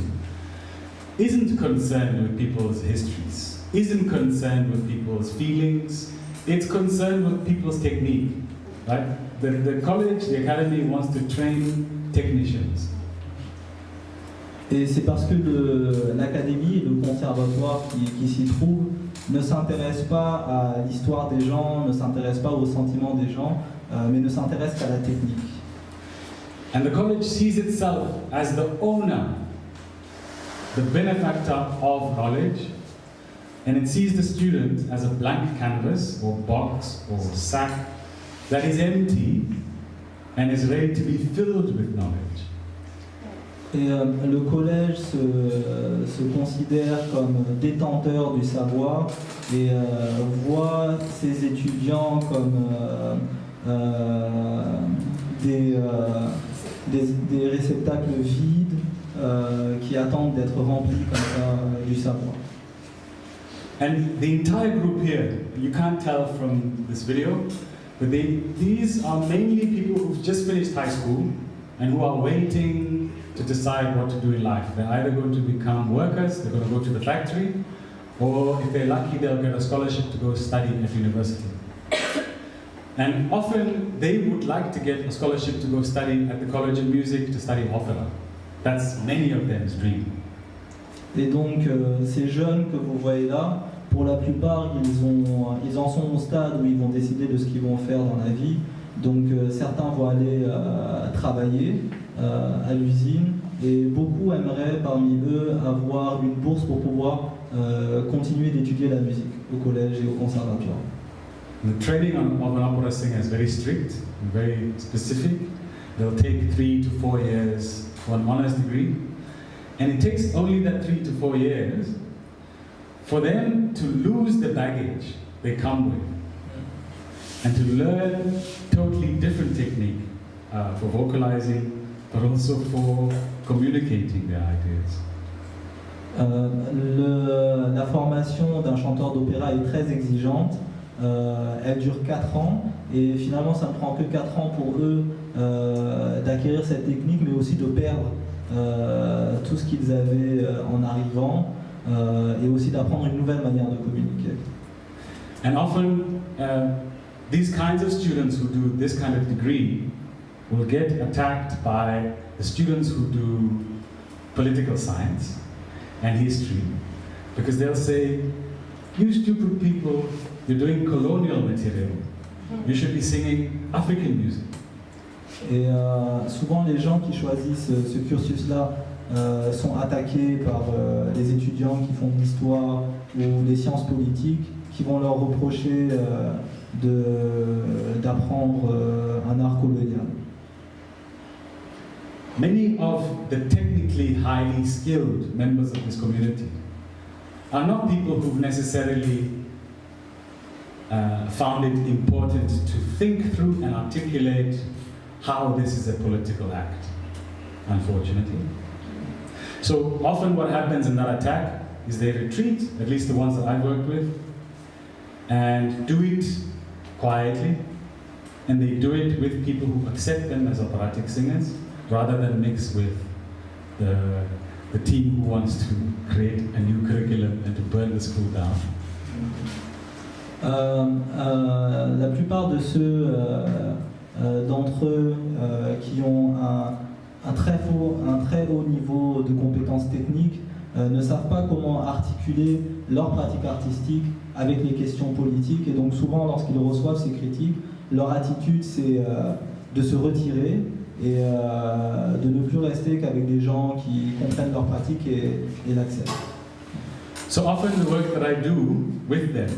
isn't concerned with people's histories, isn't concerned with people's feelings, it's concerned with people's technique. Right? The college, the Academy wants to train technicians. Et c'est parce que l'académie et le conservatoire qui s'y trouve ne s'intéressent pas à l'histoire des gens, ne s'intéressent pas aux sentiments des gens, mais ne s'intéressent qu'à la technique. And the college sees itself as the owner, the benefactor of knowledge, and it sees the student as a blank canvas or box or sack that is empty and is ready to be filled with knowledge. Et le collège se considère comme détenteur du savoir et voit ses étudiants comme des réceptacles vides qui attendent d'être remplis comme ça du savoir. And the entire group here, you can't tell from this video, but these are mainly people who've just finished high school and who are waiting to decide what to do in life. They're either going to become workers, they're going to go to the factory, or if they're lucky, they'll get a scholarship to go study at university. And often they would like to get a scholarship to go study at the College of Music, to study opera. That's many of them's dream. Et donc ces jeunes que vous voyez là, pour la plupart, ils en sont au stade où ils vont décider de ce qu'ils vont faire dans la vie. Donc certains vont aller travailler à l'usine et beaucoup aimeraient parmi eux avoir une bourse pour pouvoir continuer d'étudier la musique au collège et au conservatoire. The training of an opera singer is very strict and very specific. They'll take 3 to 4 years for an honors degree. And it takes only that 3 to 4 years for them to lose the baggage they come with and to learn totally different technique for vocalizing, but also for communicating their ideas. La formation d'un chanteur d'opéra est très exigeante. Elle dure 4 ans et finalement ça ne prend que 4 ans pour eux d'acquérir cette technique, mais aussi de perdre tout ce qu'ils avaient en arrivant et aussi d'apprendre une nouvelle manière de communiquer. And often these kinds of students who do this kind of degree will get attacked by the students who do political science and history, because they'll say, "You stupid people, you're doing colonial material. You should be singing African music." Et souvent les gens qui choisissent ce cursus-là sont attaqués par les étudiants qui font de l'histoire ou des sciences politiques, qui vont leur reprocher d'apprendre un art colonial. Many of the technically highly skilled members of this community are not people who've necessarily found it important to think through and articulate how this is a political act, unfortunately. So often what happens in that attack is they retreat, at least the ones that I've worked with, and do it quietly, and they do it with people who accept them as operatic singers, rather than mix with the team who wants to create a new curriculum and to burn the school down. La plupart de ceux d'entre eux qui ont un très haut niveau de compétences techniques ne savent pas comment articuler leur pratique artistique avec les questions politiques, et donc souvent lorsqu'ils reçoivent ces critiques, leur attitude c'est de se retirer et de ne plus rester qu'avec des gens qui comprennent leur pratique et l'acceptent. So often the work that I do with them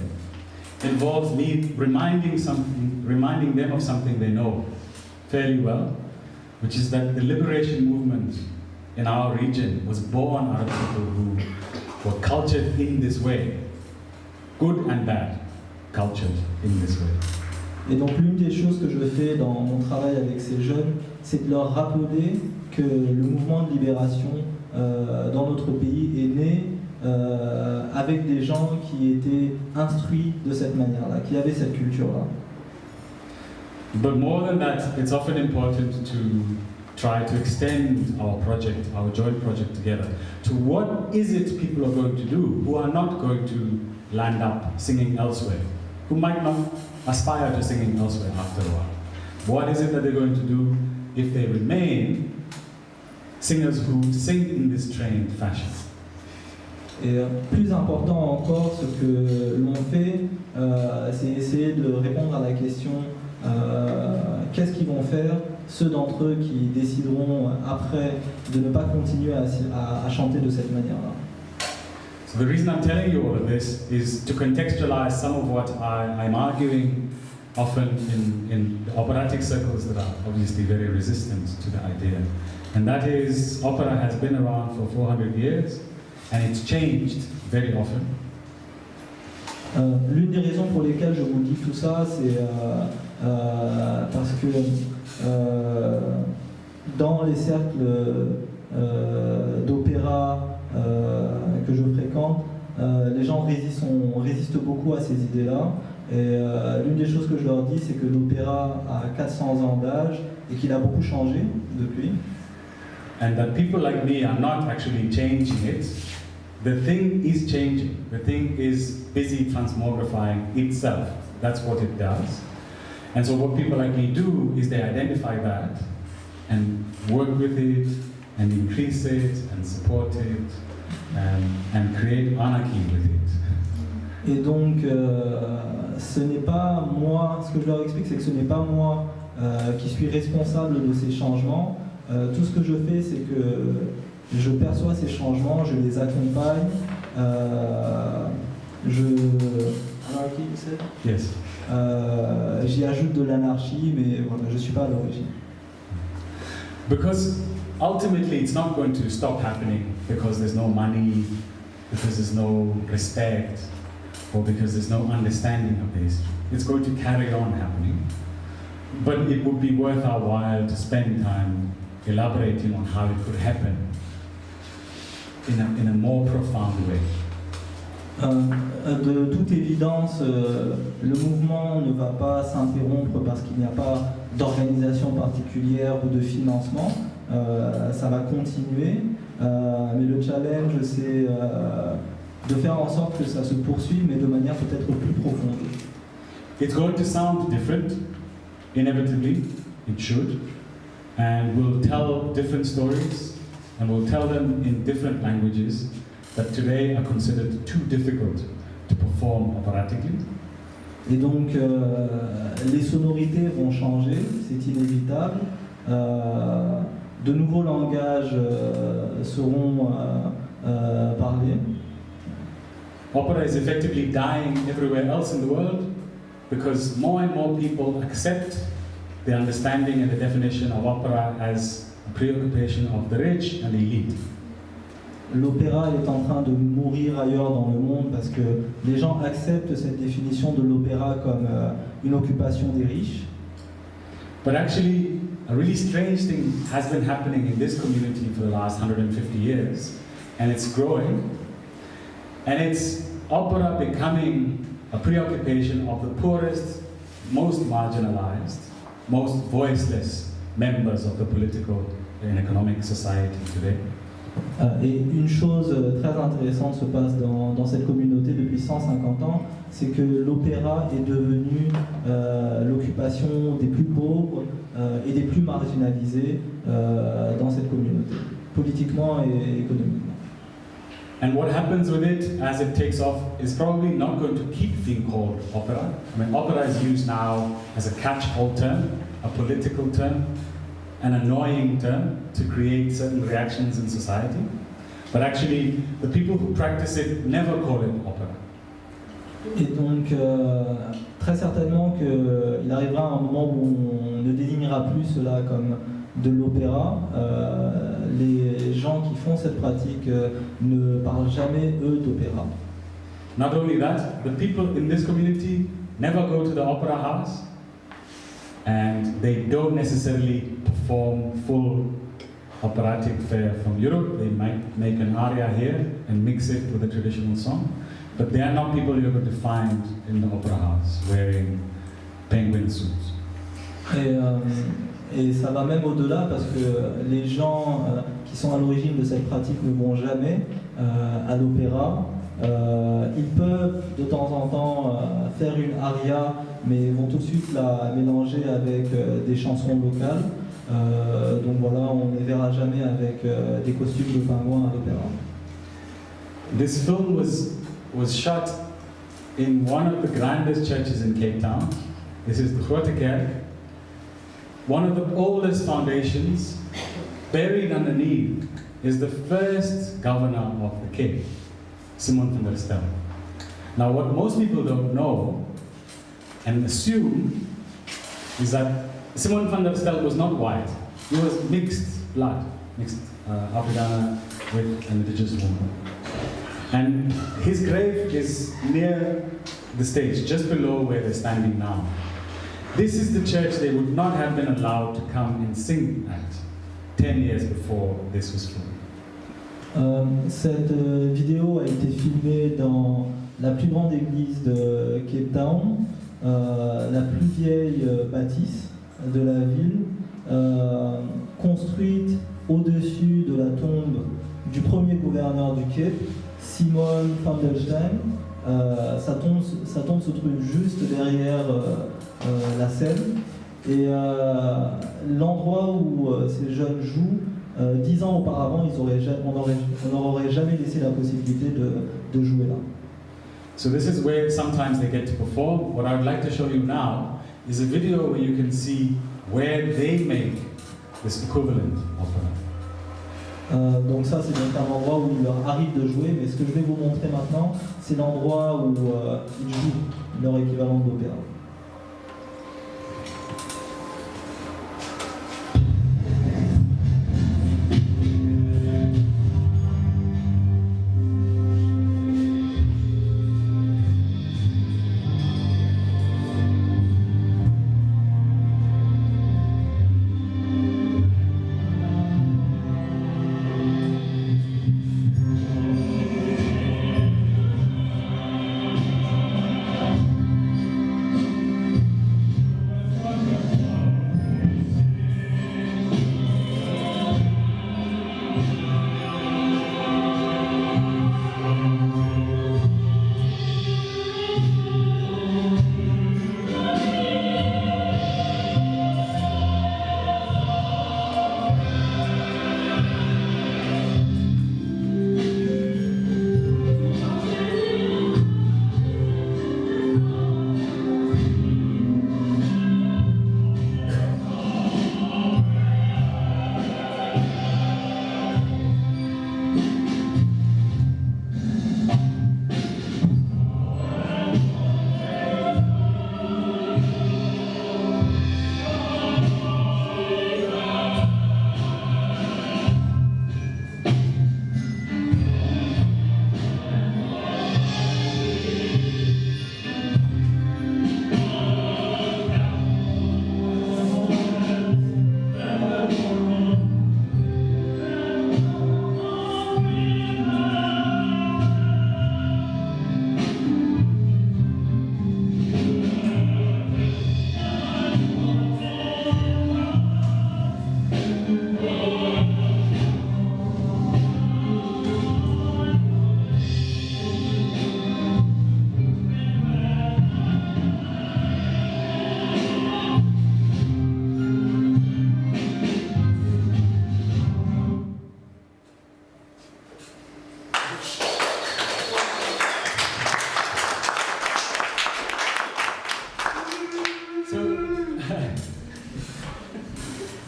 involves me reminding them of something they know fairly well, which is that the liberation movement in our region was born out of people who were cultured in this way, good and bad, cultured in this way. Et donc l'une des choses que je fais dans mon travail avec ces jeunes, c'est de leur rappeler que le mouvement de libération dans notre pays est né avec des gens qui étaient instruits de cette manière-là, qui avaient cette culture-là. But more than that, it's often important to try to extend our project, our joint project together, to what is it people are going to do who are not going to land up singing elsewhere, who might not aspire to singing elsewhere after a while. What is it that they're going to do if they remain singers who sing in this trained fashion? Et plus important encore, ce que l'on fait, c'est essayer de répondre à la question qu'est-ce qu'ils vont faire, ceux d'entre eux qui décideront après de ne pas continuer à chanter de cette manière-là. So the reason I'm telling you all of this is to contextualize some of what I'm arguing often in the operatic circles that are obviously very resistant to the idea. And that is, opera has been around for 400 years and it's changed very often. L'une des raisons pour lesquelles je vous dis tout ça, c'est parce que dans les cercles d'opéra que je fréquente, les gens résistent beaucoup à ces idées-là. Et l'une des choses que je leur dis, c'est que l'opéra a 400 ans d'âge et qu'il a beaucoup changé depuis. And that people like me are not actually changing it. The thing is changing. The thing is busy transmogrifying itself. That's what it does. And so what people like me do is they identify that and work with it and increase it and support it and create anarchy with it. Et donc, ce n'est pas moi, ce que je leur explique, c'est que ce n'est pas moi qui suis responsable de ces changements. Tout ce que je fais, c'est que je perçois ces changements, je les accompagne, Anarchy, you said? Yes. J'y ajoute de l'anarchie, mais voilà, je ne suis pas à l'origine. Because ultimately it's not going to stop happening because there's no money, because there's no respect, or because there's no understanding of the history. It's going to carry on happening. But it would be worth our while to spend time elaborating on how it could happen in a more profound way. De toute évidence, le mouvement ne va pas s'interrompre parce qu'il n'y a pas d'organisation particulière ou de financement. Ça va continuer, mais le challenge, c'est de faire en sorte que ça se poursuive, mais de manière peut-être plus profonde. It's going to sound different, inevitably, it should, and we'll tell different stories, and we'll tell them in different languages that today are considered too difficult to perform operatically. Et donc, les sonorités vont changer, c'est inévitable. De nouveaux langages seront parlés. Opera is effectively dying everywhere else in the world because more and more people accept the understanding and the definition of opera as a preoccupation of the rich and the elite. L'opéra est en train de mourir ailleurs dans le monde parce que les gens acceptent cette définition de l'opéra comme une occupation des riches. But actually, a really strange thing has been happening in this community for the last 150 years, and it's growing, and it's opera becoming a preoccupation of the poorest, most marginalized, most voiceless members of the political and economic society today. Et une chose très intéressante se passe dans cette communauté depuis 150 ans, c'est que l'opéra est devenu l'occupation des plus pauvres et des plus marginalisés dans cette communauté, politiquement et économiquement. And what happens with it as it takes off is probably not going to keep being called opera. I mean, opera is used now as a catch-all term, a political term, an annoying term to create certain reactions in society. But actually, the people who practice it never call it opera. Et donc, très certainement qu'il arrivera un moment où on ne désignera plus cela comme de l'opéra. Les gens qui font cette pratique ne parlent jamais, eux, d'opéra. Not only that, the people in this community never go to the opera house, and they don't necessarily perform full operatic fare from Europe. They might make an aria here and mix it with a traditional song, but they are not people you're going to find in the opera house wearing penguin suits. Et ça va même au-delà parce que les gens qui sont à l'origine de cette pratique ne vont jamais à l'opéra. Ils peuvent de temps en temps faire une aria, mais vont tout de suite la mélanger avec des chansons locales. Donc voilà, on ne les verra jamais avec des costumes de pingouins à l'opéra. This film was shot in one of the grandest churches in Cape Town. This is the Grote Kerk, one of the oldest foundations. Buried underneath is the first governor of the Cape, Simon van der Stel. Now, what most people don't know, and assume is that Simon van der Stel was not white. He was mixed blood, mixed Afrikaner with an indigenous woman. And his grave is near the stage, just below where they're standing now. This is the church they would not have been allowed to come and sing at 10 years before this was filmed. Cette vidéo a été filmée dans la plus grande église de Cape Town, la plus vieille bâtisse de la ville, construite au-dessus de la tombe du premier gouverneur du Cape, Simon van der Stel. Sa tombe se trouve juste derrière la scène. Et l'endroit où ces jeunes jouent, 10 ans auparavant, on n'aurait jamais laissé la possibilité de jouer là. So this is where sometimes they get to perform. What I would like to show you now is a video where you can see where they make this equivalent opera. Donc ça, c'est donc un endroit où il leur arrive de jouer, mais ce que je vais vous montrer maintenant, c'est l'endroit où ils jouent leur équivalent d'opéra.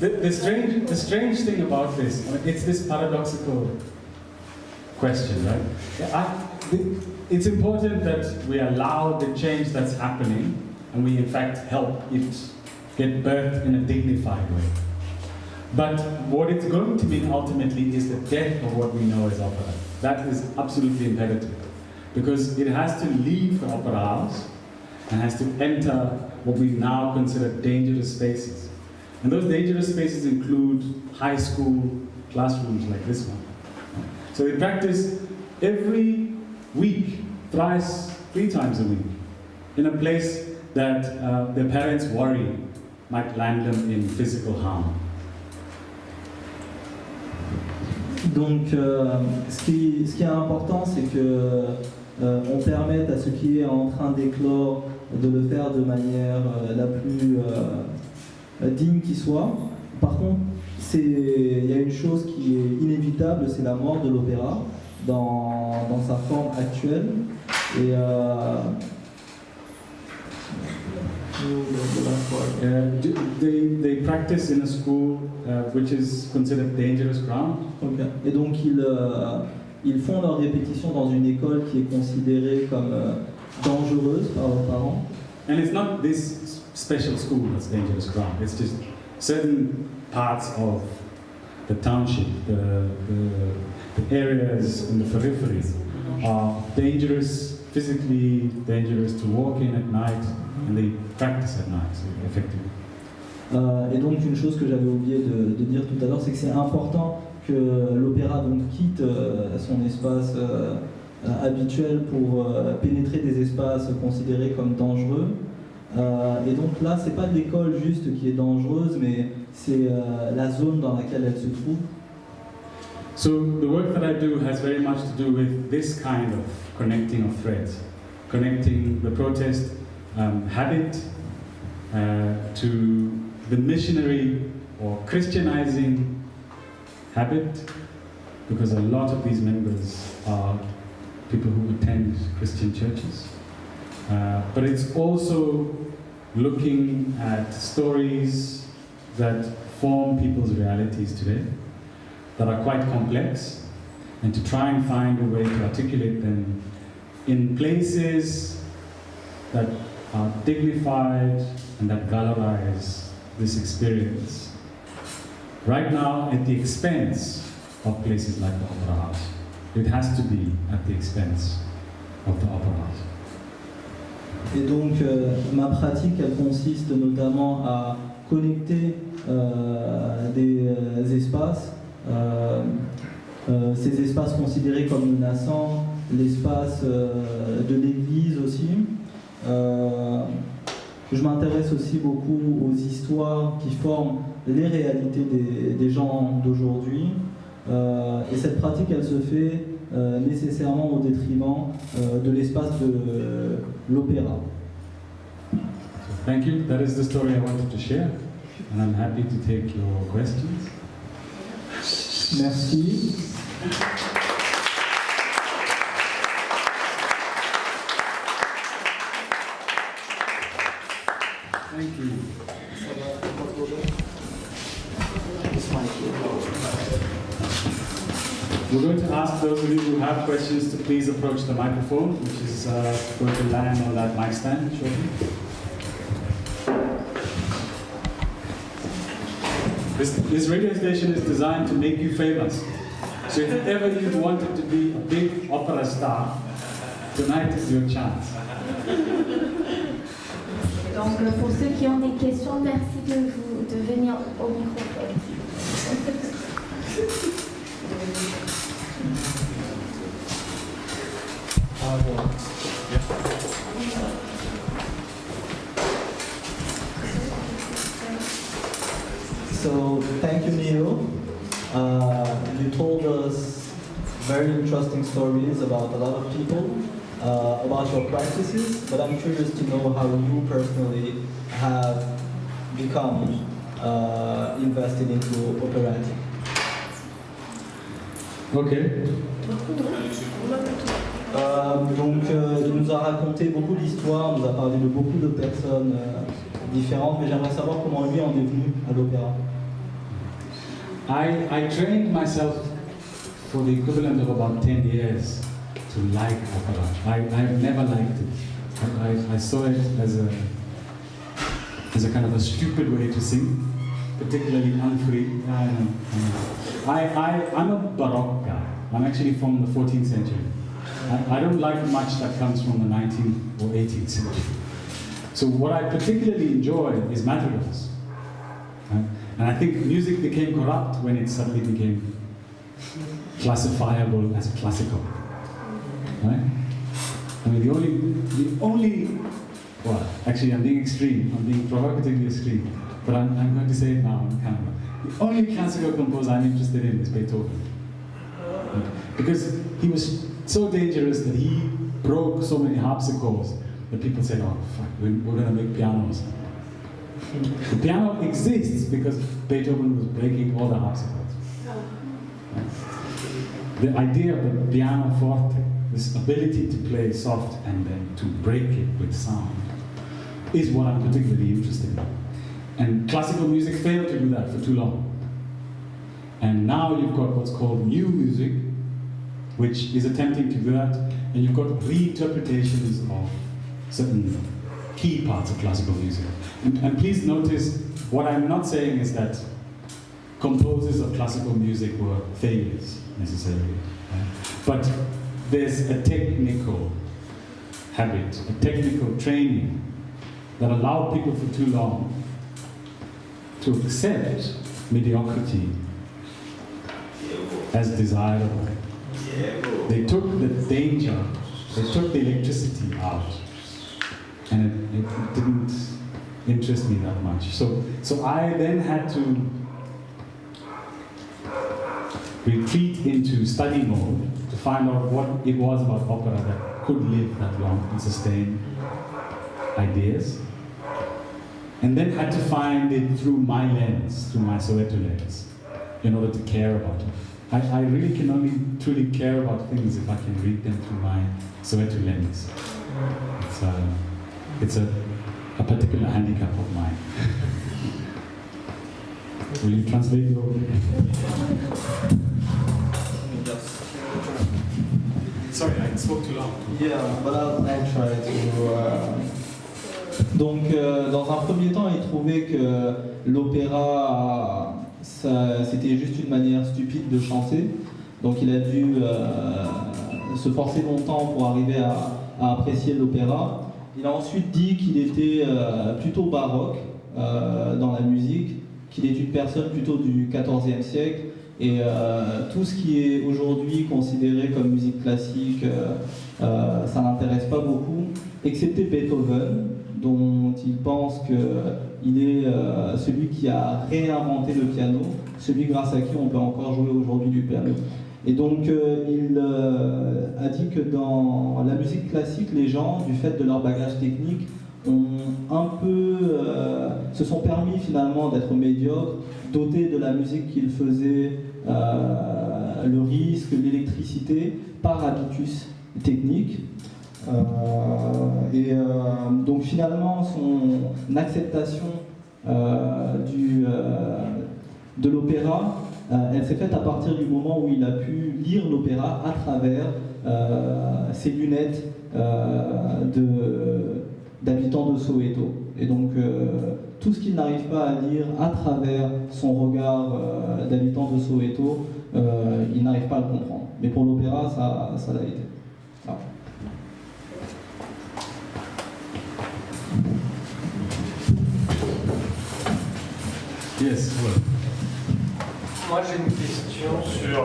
The strange thing about this, it's this paradoxical question, right? It's important that we allow the change that's happening and we in fact help it get birthed in a dignified way. But what it's going to mean ultimately is the death of what we know as opera. That is absolutely imperative because it has to leave the opera house and has to enter what we now consider dangerous spaces. And those dangerous spaces include high school classrooms like this one. So they practice every week, thrice, 3 times a week, in a place that their parents worry might land them in physical harm. Donc, ce qui est important, c'est que on permette à ce qui est en train d'éclore de le faire de manière la plus digne qui soit. Par contre, il y a une chose qui est inévitable, c'est la mort de l'opéra dans sa forme actuelle. Et they practice in a school which is considered dangerous ground. Okay. Et donc ils font leur répétition dans une école qui est considérée comme dangereuse par leurs parents. and it's not this special school that's dangerous ground. It's just certain parts of the township, the areas in the periphery are dangerous, physically dangerous to walk in at night, and they practice at night, effectively. Et donc une chose que j'avais oublié de dire tout à l'heure, c'est que c'est important que l'opéra donc quitte son espace habituel pour pénétrer des espaces considérés comme dangereux. Et donc là, c'est pas l'école juste qui est dangereuse, mais c'est la zone dans laquelle elle se trouve. So the work that I do has very much to do with this kind of connecting of threads, connecting the protest habit to the missionary or Christianizing habit, because a lot of these members are people who attend Christian churches. But it's also looking at stories that form people's realities today, that are quite complex, and to try and find a way to articulate them in places that are dignified and that valorize this experience. Right now, at the expense of places like the Opera House. It has to be at the expense of the Opera House. Et donc, ma pratique, elle consiste notamment à connecter des espaces, ces espaces considérés comme menaçants, l'espace de l'église aussi. Je m'intéresse aussi beaucoup aux histoires qui forment les réalités des gens d'aujourd'hui. Et cette pratique, elle se fait nécessairement au détriment de l'espace de l'opéra. Thank you. That is the story I wanted to share, and I'm happy to take your questions. Merci. Thank you. We're going to ask those of you who have questions to please approach the microphone, which is going to land on that mic stand shortly. This radio station is designed to make you famous. So if ever you wanted to be a big opera star, tonight is your chance. Donc pour ceux qui ont des questions, merci de venir au microphone. So thank you, Neo. You told us very interesting stories about a lot of people, about your practices, but I'm curious to know how you personally have become invested into operatic. Okay. Donc il nous a raconté beaucoup d'histoires, nous a parlé de beaucoup de personnes différentes, mais j'aimerais savoir comment lui en est venu à l'opéra. I trained myself for the equivalent of about 10 years to like opera. I've never liked it. I saw it as a kind of a stupid way to sing, particularly unfree. I'm a Baroque guy. I'm actually from the 14th century. I don't like much that comes from the 19th or 18th century. So what I particularly enjoy is madrigals. And I think music became corrupt when it suddenly became classifiable as classical. Right? I mean, the only, well, actually I'm being extreme, I'm being provocatively extreme, but I'm going to say it now on camera. The only classical composer I'm interested in is Beethoven. Because he was so dangerous that he broke so many harpsichords that people said, oh, fuck, we're going to make pianos. The piano exists because Beethoven was breaking all the harpsichords. The idea of the piano forte, this ability to play soft and then to break it with sound, is what I'm particularly interested in. And classical music failed to do that for too long. And now you've got what's called new music, which is attempting to do that, and you've got reinterpretations of certain key parts of classical music. And please notice, what I'm not saying is that composers of classical music were failures, necessarily. But there's a technical habit, a technical training that allowed people for too long to accept mediocrity as desirable. They took the danger, they took the electricity out, and it didn't interest me that much. So I then had to retreat into study mode to find out what it was about opera that could live that long and sustain ideas. And then had to find it through my lens, through my Soweto lens, in order to care about it. I really can only truly care about things if I can read them through my Soweto lens. It's a particular handicap of mine. Will you translate your... Sorry, I spoke too long. Yeah, but I'll try to... Donc, dans un premier temps, il trouvait que l'opéra, c'était juste une manière stupide de chanter. Donc, il a dû se forcer longtemps pour arriver à apprécier l'opéra. Il a ensuite dit qu'il était plutôt baroque dans la musique, qu'il est une personne plutôt du XIVe siècle. Et tout ce qui est aujourd'hui considéré comme musique classique, ça n'intéresse pas beaucoup, excepté Beethoven, dont il pense qu'il est celui qui a réinventé le piano, celui grâce à qui on peut encore jouer aujourd'hui du piano. Et donc il a dit que dans la musique classique, les gens, du fait de leur bagage technique, se sont permis finalement d'être médiocres, dotés de la musique qu'ils faisaient, le risque, l'électricité, par habitus technique. Donc finalement, son acceptation de l'opéra, elle s'est faite à partir du moment où il a pu lire l'opéra à travers ses lunettes d'habitants de Soweto. Et donc tout ce qu'il n'arrive pas à lire à travers son regard d'habitant de Soweto, il n'arrive pas à le comprendre. Mais pour l'opéra, ça l'a été. Ah. Yes, well. Moi j'ai une question sur...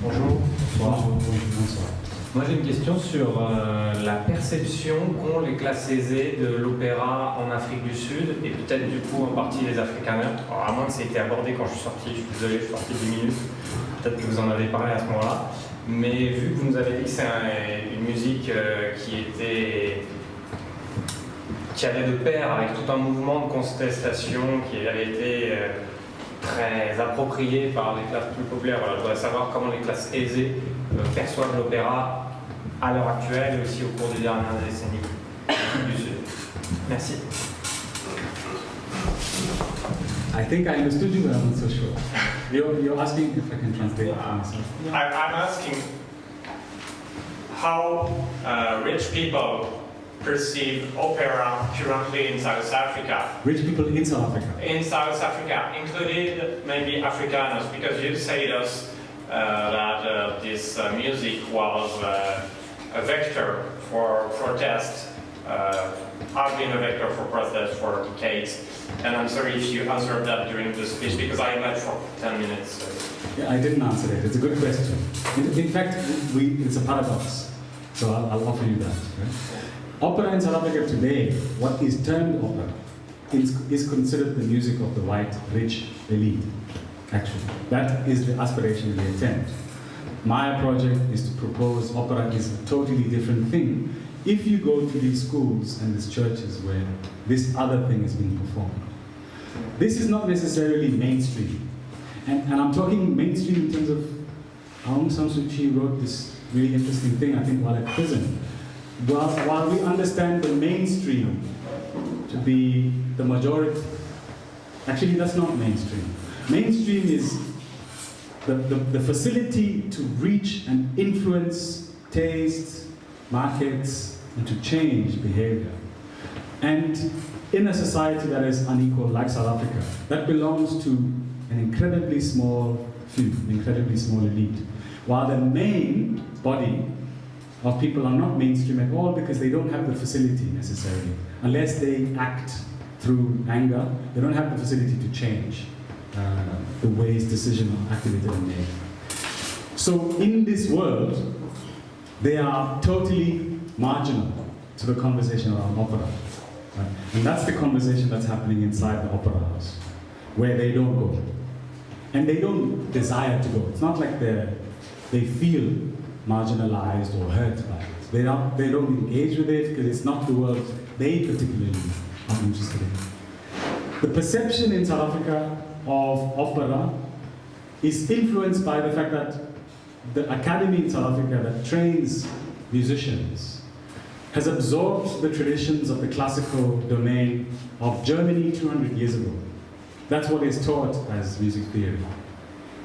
Bonjour. Bonsoir. Moi j'ai une question sur la perception qu'ont les classes aisées de l'opéra en Afrique du Sud et peut-être du coup en partie les Afrikaners. Alors à moins que ça ait été abordé quand je suis sorti, je suis désolé, je suis sorti 10 minutes, peut-être que vous en avez parlé à ce moment-là. Mais vu que vous nous avez dit que c'est une musique qui allait de pair avec tout un mouvement de contestation qui avait été très approprié par les classes plus populaires. Voilà, je voudrais savoir comment les classes aisées perçoivent l'opéra à l'heure actuelle et aussi au cours des dernières décennies du Sud. Merci. I think I understood you, but I'm not so sure. You're asking if I can translate for myself. I'm asking how rich people perceive opera currently in South Africa. Rich people in South Africa. In South Africa, included maybe Afrikaners, because you said us that this music was a vector for protest, has been a vector for protest for decades. And I'm sorry if you answered that during the speech, because I left for 10 minutes. So. Yeah, I didn't answer it. It's a good question. In fact, it's a paradox. So I'll offer you that. Right? Opera in South Africa today, what is termed opera, is considered the music of the white, rich elite, actually. That is the aspiration we attempt. My project is to propose opera is a totally different thing if you go to these schools and these churches where this other thing is being performed. This is not necessarily mainstream. And I'm talking mainstream in terms of Aung San Suu Kyi wrote this really interesting thing, I think, while at prison. While we understand the mainstream to be the majority, actually that's not mainstream. Mainstream is the facility to reach and influence taste, markets, and to change behavior. And in a society that is unequal like South Africa, that belongs to an incredibly small few, an incredibly small elite, while the main body of people are not mainstream at all because they don't have the facility necessarily. Unless they act through anger, they don't have the facility to change the ways decisions are activated and made. So in this world, they are totally marginal to the conversation around opera. Right? And that's the conversation that's happening inside the opera house, where they don't go. And they don't desire to go. It's not like they feel marginalized or hurt by it. They don't engage with it because it's not the world they particularly are interested in. The perception in South Africa of opera is influenced by the fact that the Académie in South Africa that trains musicians has absorbed the traditions of the classical domain of Germany 200 years ago. That's what is taught as music theory.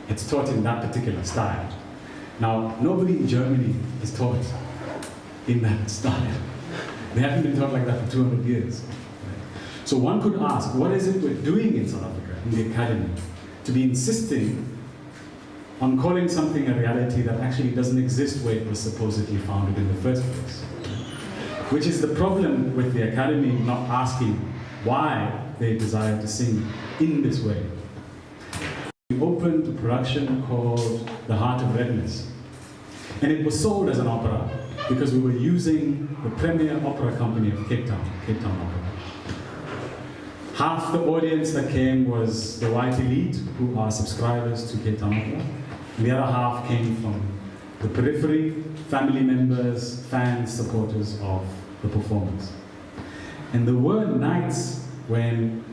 It's taught in that particular style. Now, nobody in Germany is taught in that style. They haven't been taught like that for 200 years. So one could ask, what is it we're doing in South Africa, in the Académie, to be insisting on calling something a reality that actually doesn't exist where it was supposedly founded in the first place? Which is the problem with the Académie not asking why they desire to sing in this way. We opened a production called The Heart of Redness. And it was sold as an opera because we were using the premier opera company of Cape Town Opera. Half the audience that came was the white elite, who are subscribers to Cape Town Opera. And the other half came from the periphery, family members, fans, supporters of the performance. And there were nights when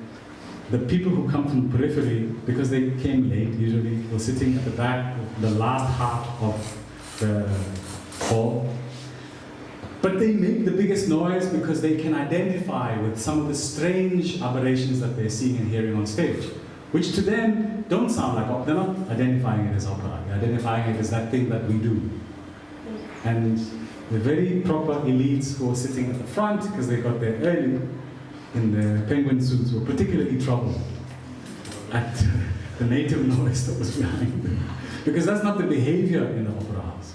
the people who come from the periphery, because they came late usually, were sitting at the back, the last half of the hall. But they make the biggest noise because they can identify with some of the strange aberrations that they're seeing and hearing on stage, which to them don't sound like opera. They're not identifying it as opera. They're identifying it as that thing that we do. And the very proper elites who are sitting at the front, because they got there early, in the penguin suits, were particularly troubled at the native noise that was behind them. Because that's not the behavior in the opera house.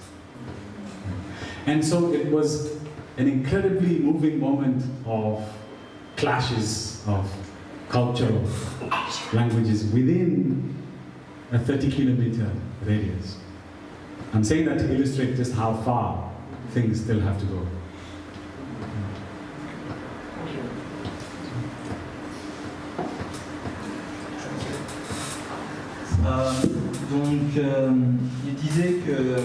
And so it was an incredibly moving moment of clashes of cultural languages within a 30-kilometer radius. I'm saying that to illustrate just how far things still have to go. Il disait que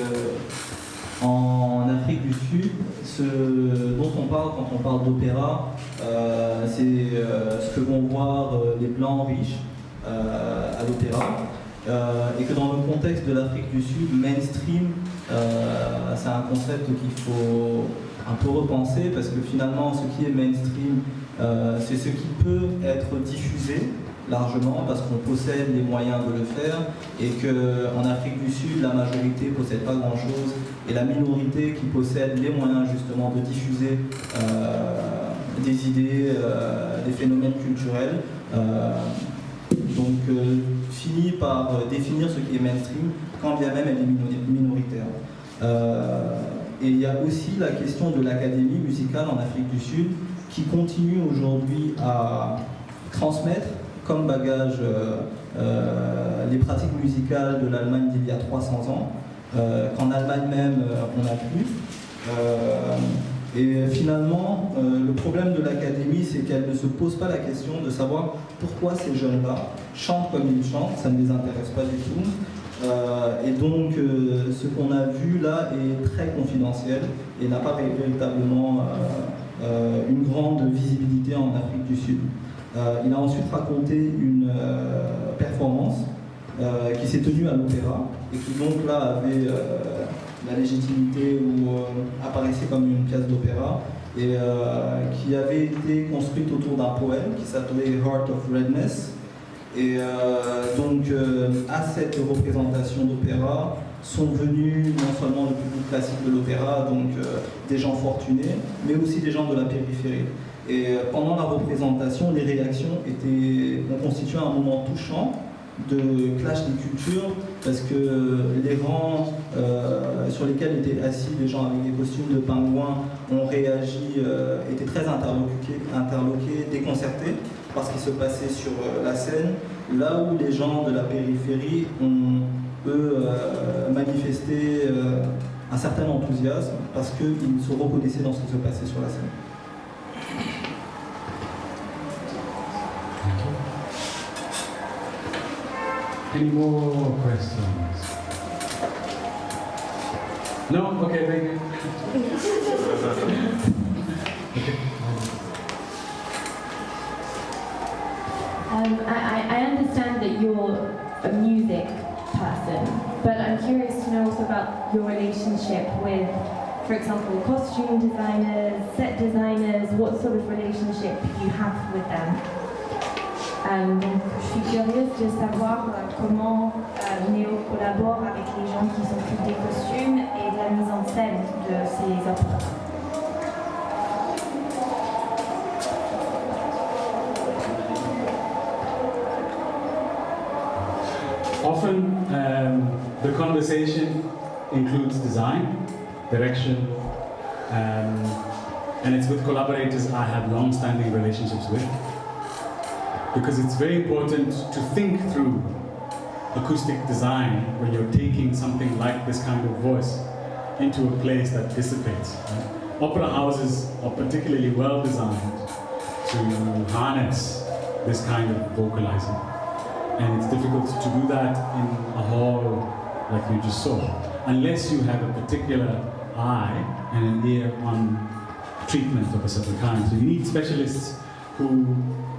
en Afrique du Sud, ce dont on parle quand on parle d'opéra, c'est ce que vont voir les blancs riches à l'opéra, et que dans le contexte de l'Afrique du Sud, mainstream, c'est un concept qu'il faut un peu repenser, parce que finalement, ce qui est mainstream, c'est ce qui peut être diffusé largement parce qu'on possède les moyens de le faire, et qu'en Afrique du Sud, la majorité ne possède pas grand-chose, et la minorité qui possède les moyens justement de diffuser des idées, des phénomènes culturels, finit par définir ce qui est mainstream, quand bien même elle est minoritaire. Et il y a aussi la question de l'académie musicale en Afrique du Sud, qui continue aujourd'hui à transmettre comme bagage les pratiques musicales de l'Allemagne d'il y a 300 ans, qu'en Allemagne même on n'a plus. Et finalement, le problème de l'académie, c'est qu'elle ne se pose pas la question de savoir pourquoi ces jeunes-là chantent comme ils chantent, ça ne les intéresse pas du tout. Et donc, ce qu'on a vu là est très confidentiel et n'a pas véritablement une grande visibilité en Afrique du Sud. Il a ensuite raconté une performance qui s'est tenue à l'opéra et qui donc là avait la légitimité ou apparaissait comme une pièce d'opéra et qui avait été construite autour d'un poème qui s'appelait Heart of Redness. Et donc à cette représentation d'opéra sont venus non seulement le public classique de l'opéra, donc des gens fortunés, mais aussi des gens de la périphérie. Et pendant la représentation, les réactions ont constitué un moment touchant de clash des cultures, parce que les rangs sur lesquels étaient assis des gens avec des costumes de pingouins ont réagi, étaient très interloqués, déconcertés par ce qui se passait sur la scène, là où les gens de la périphérie ont, eux, manifesté un certain enthousiasme, parce qu'ils se reconnaissaient dans ce qui se passait sur la scène. Any more questions? No? Okay, very good. Okay. I understand that you're a music person, but I'm curious to know also about your relationship with, for example, costume designers, set designers, what sort of relationship you have with them. Donc, je suis curieuse de savoir comment Neo collabore avec les gens qui s'occupent des costumes et de la mise en scène de ces œuvres. Often the conversation includes design, direction, and it's with collaborators I have long-standing relationships with. Because it's very important to think through acoustic design when you're taking something like this kind of voice into a place that dissipates. Right? Opera houses are particularly well designed to harness this kind of vocalizing. And it's difficult to do that in a hall like you just saw, unless you have a particular eye and an ear on treatment of a certain kind. So you need specialists who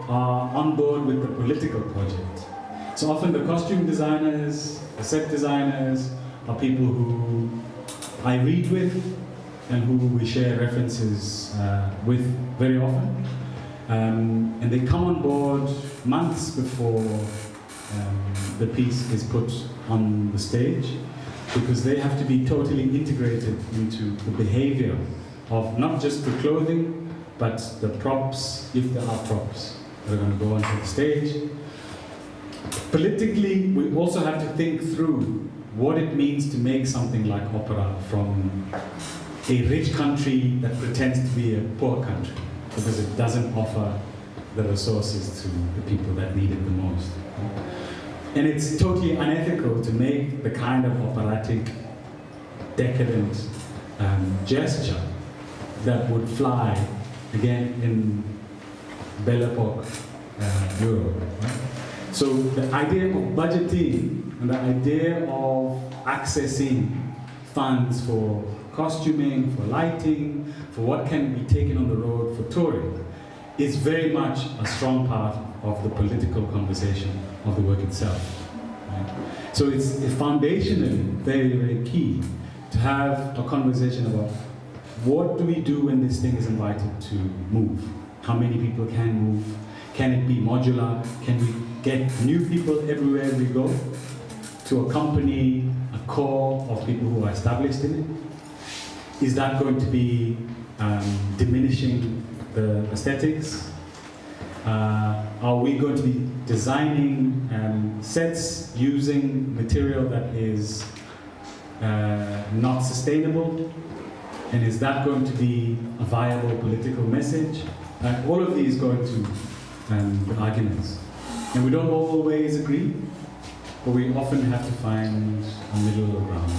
are on board with the political project. So often the costume designers, the set designers are people who I read with and who we share references with very often. And they come on board months before the piece is put on the stage, because they have to be totally integrated into the behavior of not just the clothing, but the props, if there are props that are going to go onto the stage. Politically, we also have to think through what it means to make something like opera from a rich country that pretends to be a poor country, because it doesn't offer the resources to the people that need it the most. And it's totally unethical to make the kind of operatic, decadent gesture that would fly, again, in Belle Epoque Europe. Right? So the idea of budgeting and the idea of accessing funds for costuming, for lighting, for what can be taken on the road for touring, is very much a strong part of the political conversation of the work itself. Right? So it's foundationally very, very key to have a conversation about what do we do when this thing is invited to move? How many people can move? Can it be modular? Can we get new people everywhere we go to accompany a core of people who are established in it? Is that going to be diminishing the aesthetics? Are we going to be designing sets using material that is not sustainable? And is that going to be a viable political message? All of these go into the arguments. And we don't always agree, but we often have to find a middle ground.